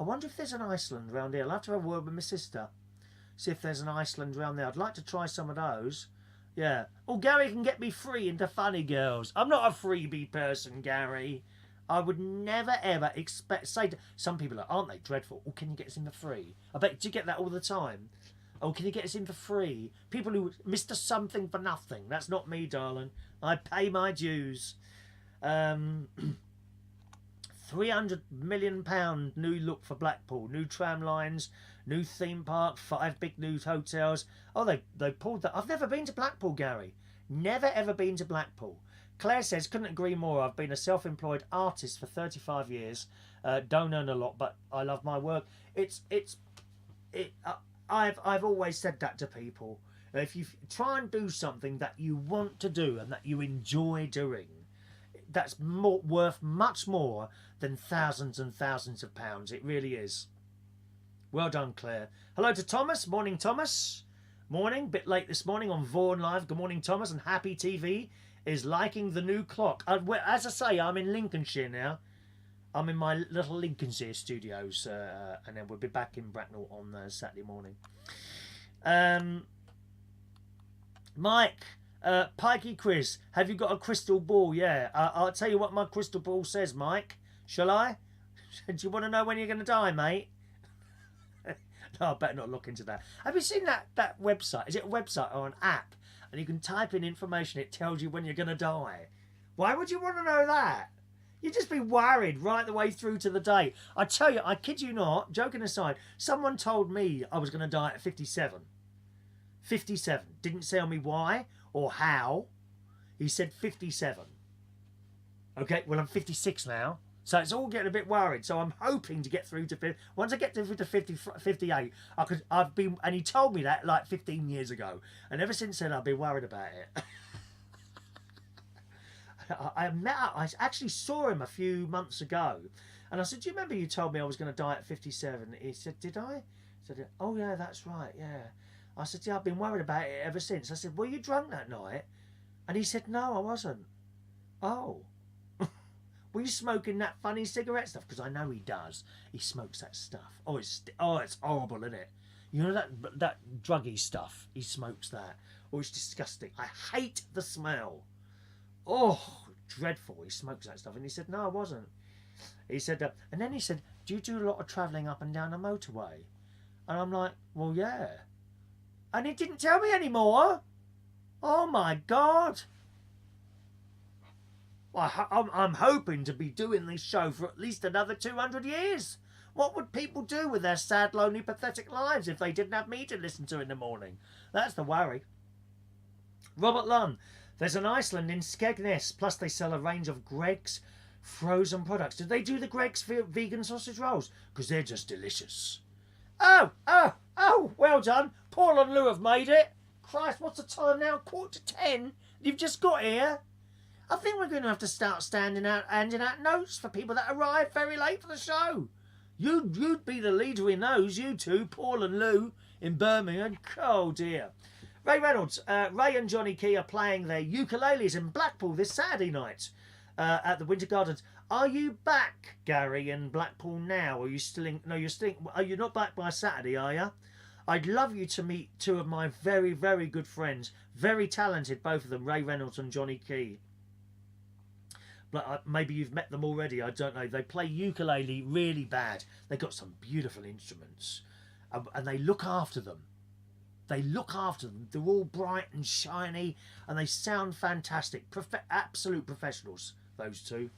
I wonder if there's an Iceland round here. I'll have to have a word with my sister. See if there's an Iceland round there. I'd like to try some of those. Yeah. Oh, Gary can get me free into Funny Girls. I'm not a freebie person, Gary. I would never, ever say to some people, aren't they dreadful? Oh, can you get us in for free? I bet you get that all the time. Oh, can you get us in for free? People who Mr. Something for nothing. That's not me, darling. I pay my dues. £300 million new look for Blackpool. New tram lines, new theme park, 5 big new hotels. Oh, they pulled that. I've never been to Blackpool, Gary. Never ever been to Blackpool. Claire says, couldn't agree more. I've been a self-employed artist for 35 years. Don't earn a lot, but I love my work. I've always said that to people. If you try and do something that you want to do and that you enjoy doing, that's worth much more than thousands and thousands of pounds. It really is. Well done, Claire. Hello to Thomas. Morning, Thomas. Morning. Bit late this morning on Vaughan Live. Good morning, Thomas. And Happy TV is liking the new clock. As I say, I'm in Lincolnshire now. I'm in my little Lincolnshire studios, and then we'll be back in Bracknell on Saturday morning. Mike, Pikey quiz. Have you got a crystal ball? Yeah. I'll tell you what my crystal ball says, Mike. Shall I? Do you want to know when you're going to die, mate? No, I better not look into that. Have you seen that website? Is it a website or an app? And you can type in information. It tells you when you're going to die. Why would you want to know that? You'd just be worried right the way through to the day. I tell you, I kid you not, joking aside, someone told me I was going to die at 57. 57. Didn't tell me why or how. He said 57. Okay, well, I'm 56 now. So it's all getting a bit worried. So I'm hoping to get through to... Once I get through to 58, I've been... And he told me that like 15 years ago. And ever since then, I've been worried about it. I actually saw him a few months ago. And I said, do you remember you told me I was going to die at 57? He said, did I? I said, oh, yeah, that's right, yeah. I said, yeah, I've been worried about it ever since. I said, were you drunk that night? And he said, no, I wasn't. Oh. were you smoking that funny cigarette stuff? Because I know he does. He smokes that stuff. Oh, it's horrible, isn't it? You know that druggy stuff. He smokes that. Oh, it's disgusting. I hate the smell. Oh, dreadful. He smokes that stuff. And he said, no, I wasn't. He said, and then he said, do you do a lot of travelling up and down the motorway? And I'm like, well, yeah. And he didn't tell me anymore. Oh, my God. Well, I'm hoping to be doing this show for at least another 200 years. What would people do with their sad, lonely, pathetic lives if they didn't have me to listen to in the morning? That's the worry. Robert Lunn. There's an Iceland in Skegness. Plus they sell a range of Greggs frozen products. Did they do the Greggs vegan sausage rolls? Because they're just delicious. Oh, well done. Paul and Lou have made it. Christ, what's the time now? 9:45. You've just got here. I think we're going to have to start handing out notes for people that arrive very late for the show. You'd be the leader in those, you two, Paul and Lou, in Birmingham. Oh, dear. Ray Reynolds, Ray and Johnny Key are playing their ukuleles in Blackpool this Saturday night at the Winter Gardens. Are you back, Gary, in Blackpool now? Are you still in... No, you're still... Are you not back by Saturday, are you? I'd love you to meet two of my very, very good friends. Very talented, both of them, Ray Reynolds and Johnny Key. But maybe you've met them already, I don't know. They play ukulele really bad. They've got some beautiful instruments. And they look after them. They look after them. They're all bright and shiny. And they sound fantastic. Absolute professionals, those two.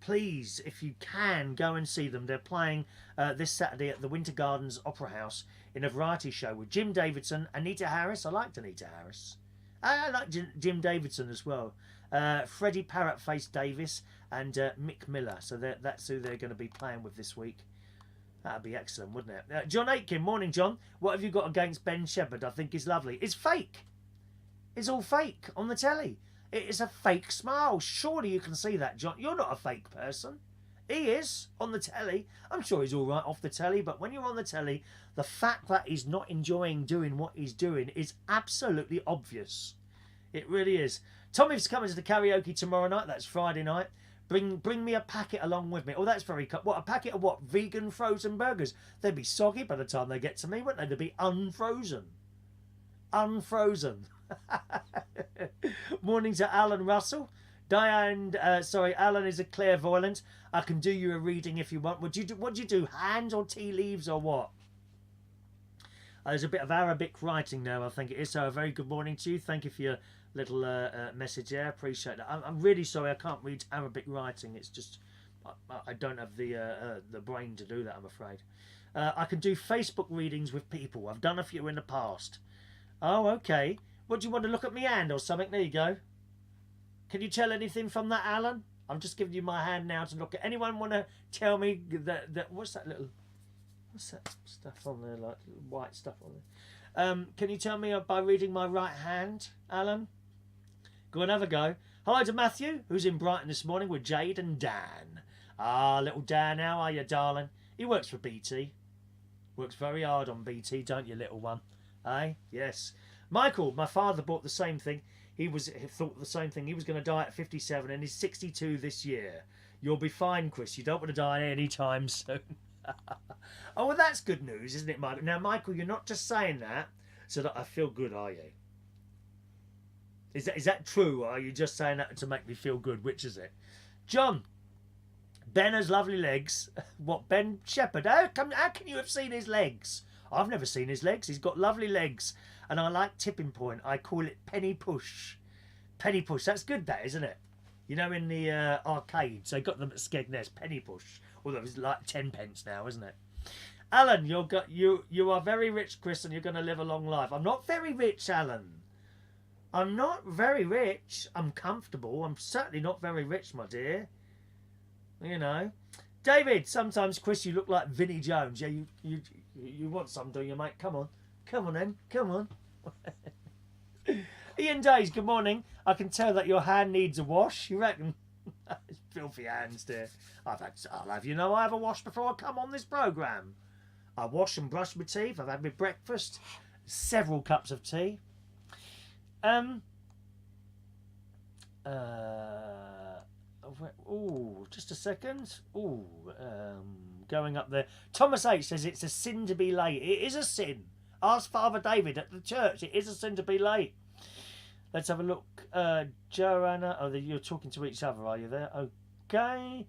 Please, if you can, go and see them. They're playing this Saturday at the Winter Gardens Opera House in a variety show with Jim Davidson, Anita Harris. I liked Anita Harris. I like Jim Davidson as well. Freddie Parrotface Davis and Mick Miller. So that's who they're going to be playing with this week. That'd be excellent, wouldn't it? John Aitken, morning, John. What have you got against Ben Shepherd? I think he's lovely. It's fake. It's all fake on the telly. It is a fake smile. Surely you can see that, John. You're not a fake person. He is on the telly. I'm sure he's all right off the telly, but when you're on the telly, the fact that he's not enjoying doing what he's doing is absolutely obvious. It really is. Tommy's coming to the karaoke tomorrow night. That's Friday night. Bring me a packet along with me. Oh, that's very... What, a packet of what? Vegan frozen burgers? They'd be soggy by the time they get to me, wouldn't they? They'd be unfrozen. Unfrozen. Morning to Alan Russell. Alan is a clairvoyant. I can do you a reading if you want. What do you do? Hands or tea leaves or what? There's a bit of Arabic writing now, I think it is. So a very good morning to you. Thank you for your little message there. Appreciate that. I'm really sorry I can't read Arabic writing. It's just I don't have the brain to do that, I'm afraid. I can do Facebook readings with people. I've done a few in the past. Oh, okay. What, do you want to look at my hand or something? There you go. Can you tell anything from that, Alan? I'm just giving you my hand now to look at. Anyone want to tell me that what's that stuff on there, like white stuff on there? Can you tell me by reading my right hand, Alan? Go and have a go. Hello to Matthew, who's in Brighton this morning with Jade and Dan. Ah, little Dan, how are you, darling? He works for BT. Works very hard on BT, don't you, little one? Eh? Yes. Michael, my father bought the same thing. He thought the same thing. He was going to die at 57 and he's 62 this year. You'll be fine, Chris. You don't want to die any time soon. Oh, well, that's good news, isn't it, Michael? Now, Michael, you're not just saying that so that I feel good, are you? Is that true, or are you just saying that to make me feel good? Which is it? John, Ben has lovely legs. What, Ben Shepherd? How can you have seen his legs? I've never seen his legs. He's got lovely legs. And I like tipping point. I call it penny push. Penny push. That's good, that, isn't it? You know, in the arcades, they got them at Skegness. Penny push. Although it's like 10 pence now, isn't it? Alan, you are very rich, Chris, and you're going to live a long life. I'm not very rich, Alan. I'm not very rich. I'm comfortable. I'm certainly not very rich, my dear. You know. David, sometimes, Chris, you look like Vinnie Jones. Yeah, you want some, do you, mate? Come on. Come on, then. Come on. Ian Days, good morning. I can tell that your hand needs a wash. You reckon? Filthy hands, dear. I'll have you know I have a wash before I come on this programme. I wash and brush my teeth. I've had my breakfast. Several cups of tea. Oh, just a second. Oh, going up there. Thomas H says it's a sin to be late. It is a sin. Ask Father David at the church. It is a sin to be late. Let's have a look. Joanna. Oh, you're talking to each other, are you there? Okay. I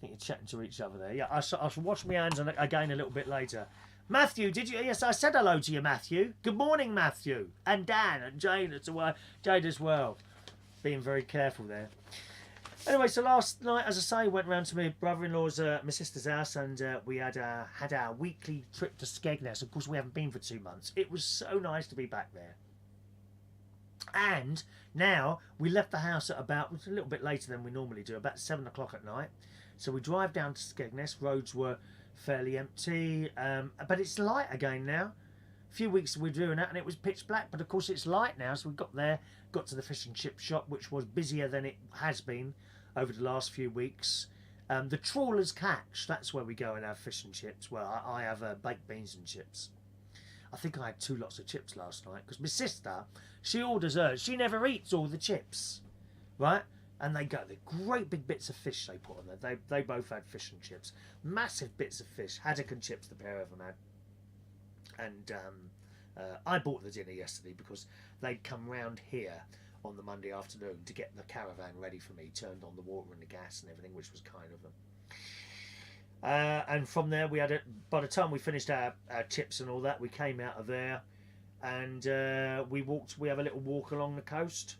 think you're chatting to each other there. Yeah, I shall wash my hands again a little bit later. Matthew, did you? Yes, I said hello to you, Matthew. Good morning, Matthew. And Dan and Jane as well. Being very careful there. Anyway, so last night, as I say, went round to my brother-in-law's, my sister's house, and we had our weekly trip to Skegness. Of course, we haven't been for 2 months. It was so nice to be back there. And now we left the house at about, a little bit later than we normally do, about 7 o'clock at night. So we drive down to Skegness. Roads were fairly empty, but it's light again now. A few weeks we were doing that and it was pitch black, but of course it's light now. So we got there, got to the fish and chip shop, which was busier than it has been over the last few weeks. The Trawler's Catch, that's where we go and have fish and chips. Well, I have baked beans and chips. I think I had 2 lots of chips last night because my sister, she orders hers. She never eats all the chips, right? And they're great big bits of fish they put on there. They both had fish and chips. Massive bits of fish. Haddock and chips, the pair of them had. And I bought the dinner yesterday because they'd come round here on the Monday afternoon to get the caravan ready for me, turned on the water and the gas and everything, which was kind of them. And from there, we had it. By the time we finished our chips and all that, we came out of there, and we have a little walk along the coast,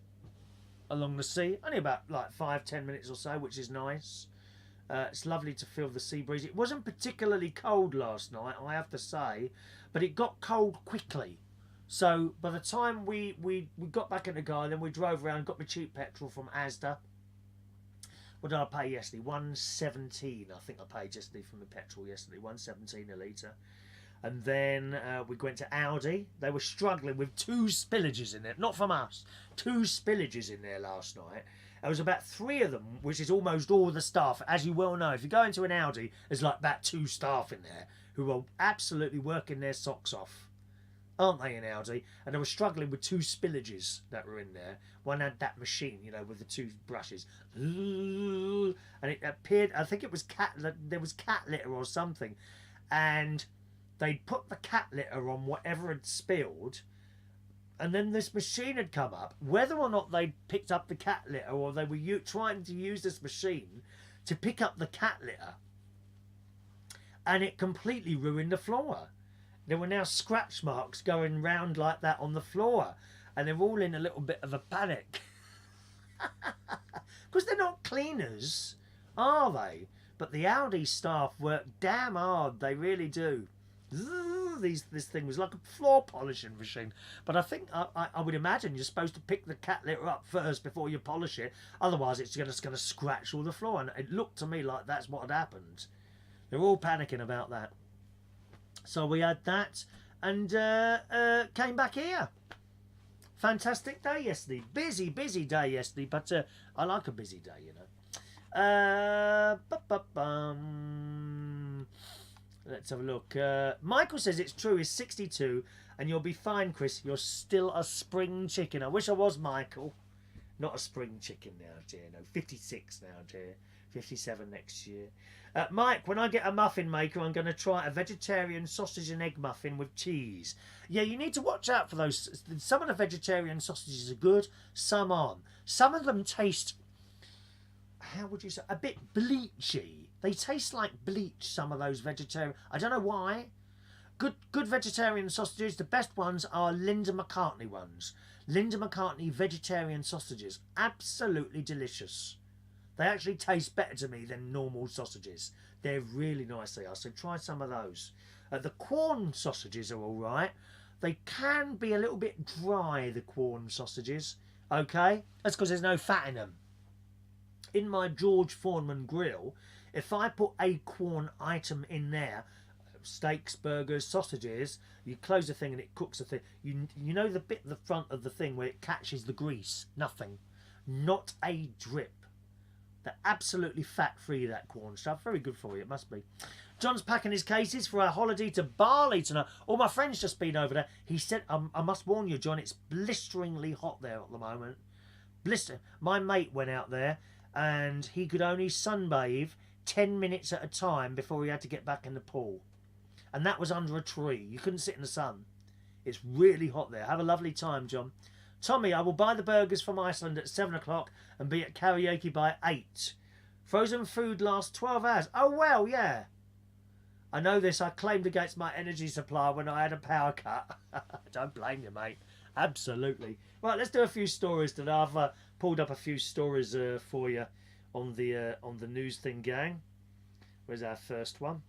along the sea. Only about like 5-10 minutes or so, which is nice. It's lovely to feel the sea breeze. It wasn't particularly cold last night, I have to say, but it got cold quickly. So by the time we got back in the car, then we drove around, got my cheap petrol from Asda. What did I pay yesterday? $1.17. I think I paid yesterday for my petrol yesterday. $1.17 a litre. And then we went to Aldi. They were struggling with 2 spillages in there. Not from us. 2 spillages in there last night. There was about 3 of them, which is almost all the staff. As you well know, if you go into an Aldi, there's like about 2 staff in there who are absolutely working their socks off. Aren't they, in Aldi? And they were struggling with 2 spillages that were in there. One had that machine, you know, with the 2 brushes. And it appeared, I think it was there was cat litter or something. And they'd put the cat litter on whatever had spilled. And then this machine had come up. Whether or not they'd picked up the cat litter or they were trying to use this machine to pick up the cat litter. And it completely ruined the floor. There were now scratch marks going round like that on the floor. And they're all in a little bit of a panic. Because they're not cleaners, are they? But the Aldi staff work damn hard. They really do. This thing was like a floor polishing machine. But I think, I would imagine you're supposed to pick the cat litter up first before you polish it. Otherwise it's just going to scratch all the floor. And it looked to me like that's what had happened. They're all panicking about that. So we had that and came back here. Fantastic day yesterday. Busy day yesterday, but I like a busy day, you know. Let's have a look. Michael says it's true, he's 62 and you'll be fine, Chris. You're still a spring chicken. I wish I was, Michael. Not a spring chicken now, dear. No, 56 now, dear. 57 next year. Mike, when I get a muffin maker, I'm going to try a vegetarian sausage and egg muffin with cheese. Yeah, you need to watch out for those. Some of the vegetarian sausages are good, some aren't. Some of them taste, how would you say, a bit bleachy. They taste like bleach, some of those vegetarian. I don't know why. Good vegetarian sausages, the best ones are Linda McCartney ones. Linda McCartney vegetarian sausages. Absolutely delicious. They actually taste better to me than normal sausages. They're really nice, they are. So try some of those. The Quorn sausages are all right. They can be a little bit dry, the Quorn sausages. Okay? That's because there's no fat in them. In my George Foreman grill, if I put a Quorn item in there, steaks, burgers, sausages, you close the thing and it cooks the thing. You know the bit at the front of the thing where it catches the grease? Nothing. Not a drip. They're absolutely fat-free, that Quorn stuff. Very good for you, it must be. John's packing his cases for our holiday to Bali tonight. All my friends just been over there. He said, I must warn you, John, it's blisteringly hot there at the moment. Blister. My mate went out there, and he could only sunbathe 10 minutes at a time before he had to get back in the pool. And that was under a tree. You couldn't sit in the sun. It's really hot there. Have a lovely time, John. Tommy, I will buy the burgers from Iceland at 7 o'clock and be at karaoke by 8. Frozen food lasts 12 hours. Oh, well, yeah. I know this. I claimed against my energy supply when I had a power cut. Don't blame you, mate. Absolutely. Right, let's do a few stories today. I've pulled up a few stories for you on the news thing, gang. Where's our first one?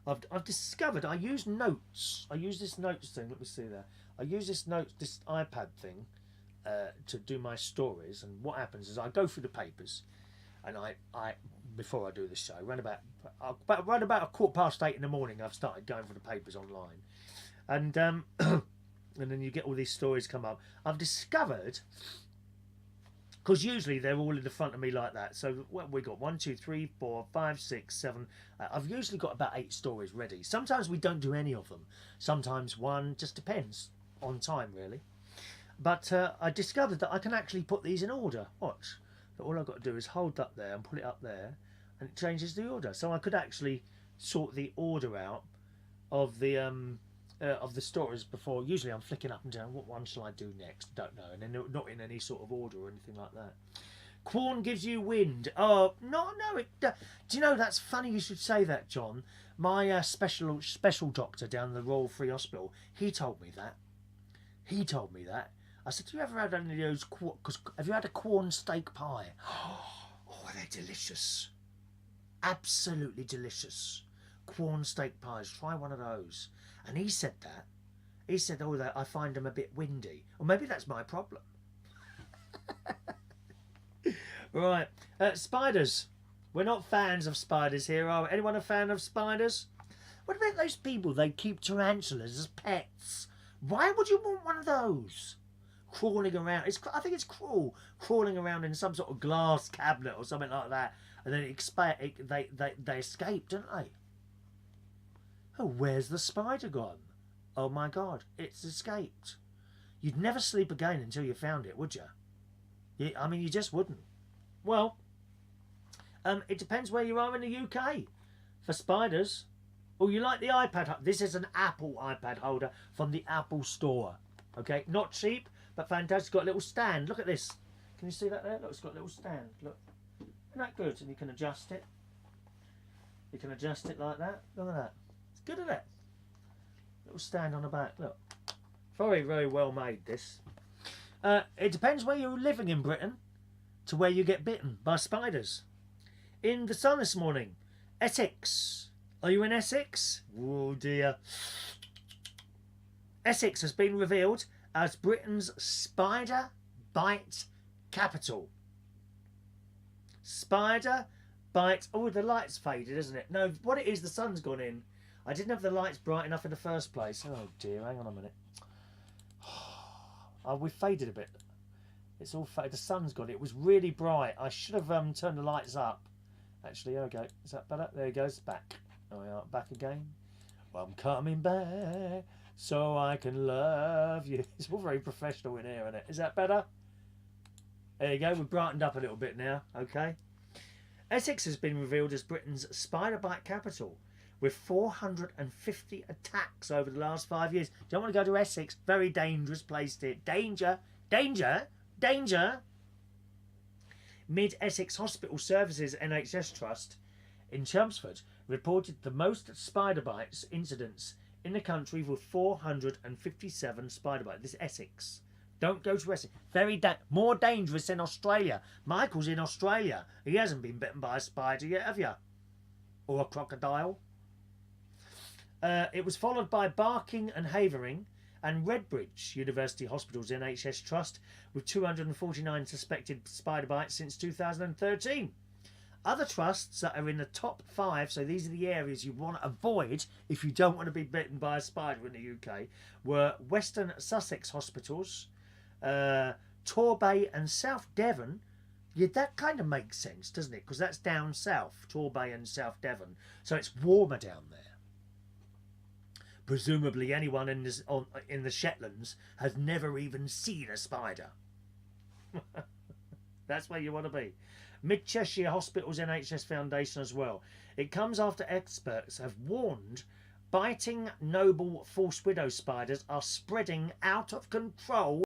I've discovered I use notes. I use this notes thing. Let me see there. I use this iPad thing to do my stories. And what happens is I go through the papers, and I before I do the show, around about 8:15 in the morning, I've started going through the papers online, and and then you get all these stories come up. I've discovered, because usually they're all in the front of me like that. So we got 1, 2, 3, 4, 5, 6, 7. I've usually got about 8 stories ready. Sometimes we don't do any of them. Sometimes one, just depends on time, really. But I discovered that I can actually put these in order. Watch. So all I've got to do is hold up there and put it up there, and it changes the order. So I could actually sort the order out of the stories before. Usually I'm flicking up and down. What one shall I do next? Don't know. And then not in any sort of order or anything like that. Corn gives you wind. Oh no! Do you know, that's funny you should say that, John? My special doctor down the Royal Free Hospital, he told me that. I said, "Do you ever had any of those? Have you had a corn steak pie? Oh, they're delicious. Absolutely delicious. Corn steak pies. Try one of those." And he said that. He said, "Oh, I find them a bit windy." Or maybe that's my problem. Right. Spiders. We're not fans of spiders here, are we? Anyone a fan of spiders? What about those people? They keep tarantulas as pets. Why would you want one of those? Crawling around. I think it's cruel. Crawling around in some sort of glass cabinet or something like that. And then they escape, don't they? Oh, where's the spider gone? Oh my God, it's escaped. You'd never sleep again until you found it, would you? I mean, you just wouldn't. Well, it depends where you are in the UK for spiders. Oh, you like the iPad? This is an Apple iPad holder from the Apple store. Okay, not cheap, but fantastic. It's got a little stand. Look at this. Can you see that there? Look, it's got a little stand. Look, isn't that good? And you can adjust it. You can adjust it like that. Look at that. It's good, isn't it? Little stand on the back. Look, very, very well made. This. It depends where you're living in Britain to where you get bitten by spiders. In the Sun this morning, Essex. Are you in Essex? Oh dear. Essex has been revealed as Britain's spider bite capital. Spider bite. Oh, the light's faded, isn't it? No, what it is, the sun's gone in. I didn't have the lights bright enough in the first place. Oh dear, hang on a minute. Oh, we've faded a bit. It's all faded. The sun's gone. It was really bright. I should have turned the lights up. Actually, there we go. Is that better? There it goes. Back. Oh, we are back again. Well, I'm coming back so I can love you. It's all very professional in here, isn't it? Is that better? There you go. We've brightened up a little bit now. Okay. Essex has been revealed as Britain's spider bite capital, with 450 attacks over the last 5 years. Don't want to go to Essex. Very dangerous place to. Danger. Danger. Danger. Mid Essex Hospital Services NHS Trust in Chelmsford reported the most spider bites incidents in the country, with 457 spider bites. This is Essex. Don't go to Essex. More dangerous than Australia. Michael's in Australia. He hasn't been bitten by a spider yet, have you? Or a crocodile. It was followed by Barking and Havering and Redbridge University Hospital's NHS Trust, with 249 suspected spider bites since 2013. Other trusts that are in the top 5, so these are the areas you want to avoid if you don't want to be bitten by a spider in the UK, were Western Sussex Hospitals, Torbay and South Devon. Yeah, that kind of makes sense, doesn't it? Because that's down south, Torbay and South Devon. So it's warmer down there. Presumably anyone in the Shetlands has never even seen a spider. That's where you want to be. Mid Cheshire Hospital's NHS Foundation as well. It comes after experts have warned biting noble false widow spiders are spreading out of control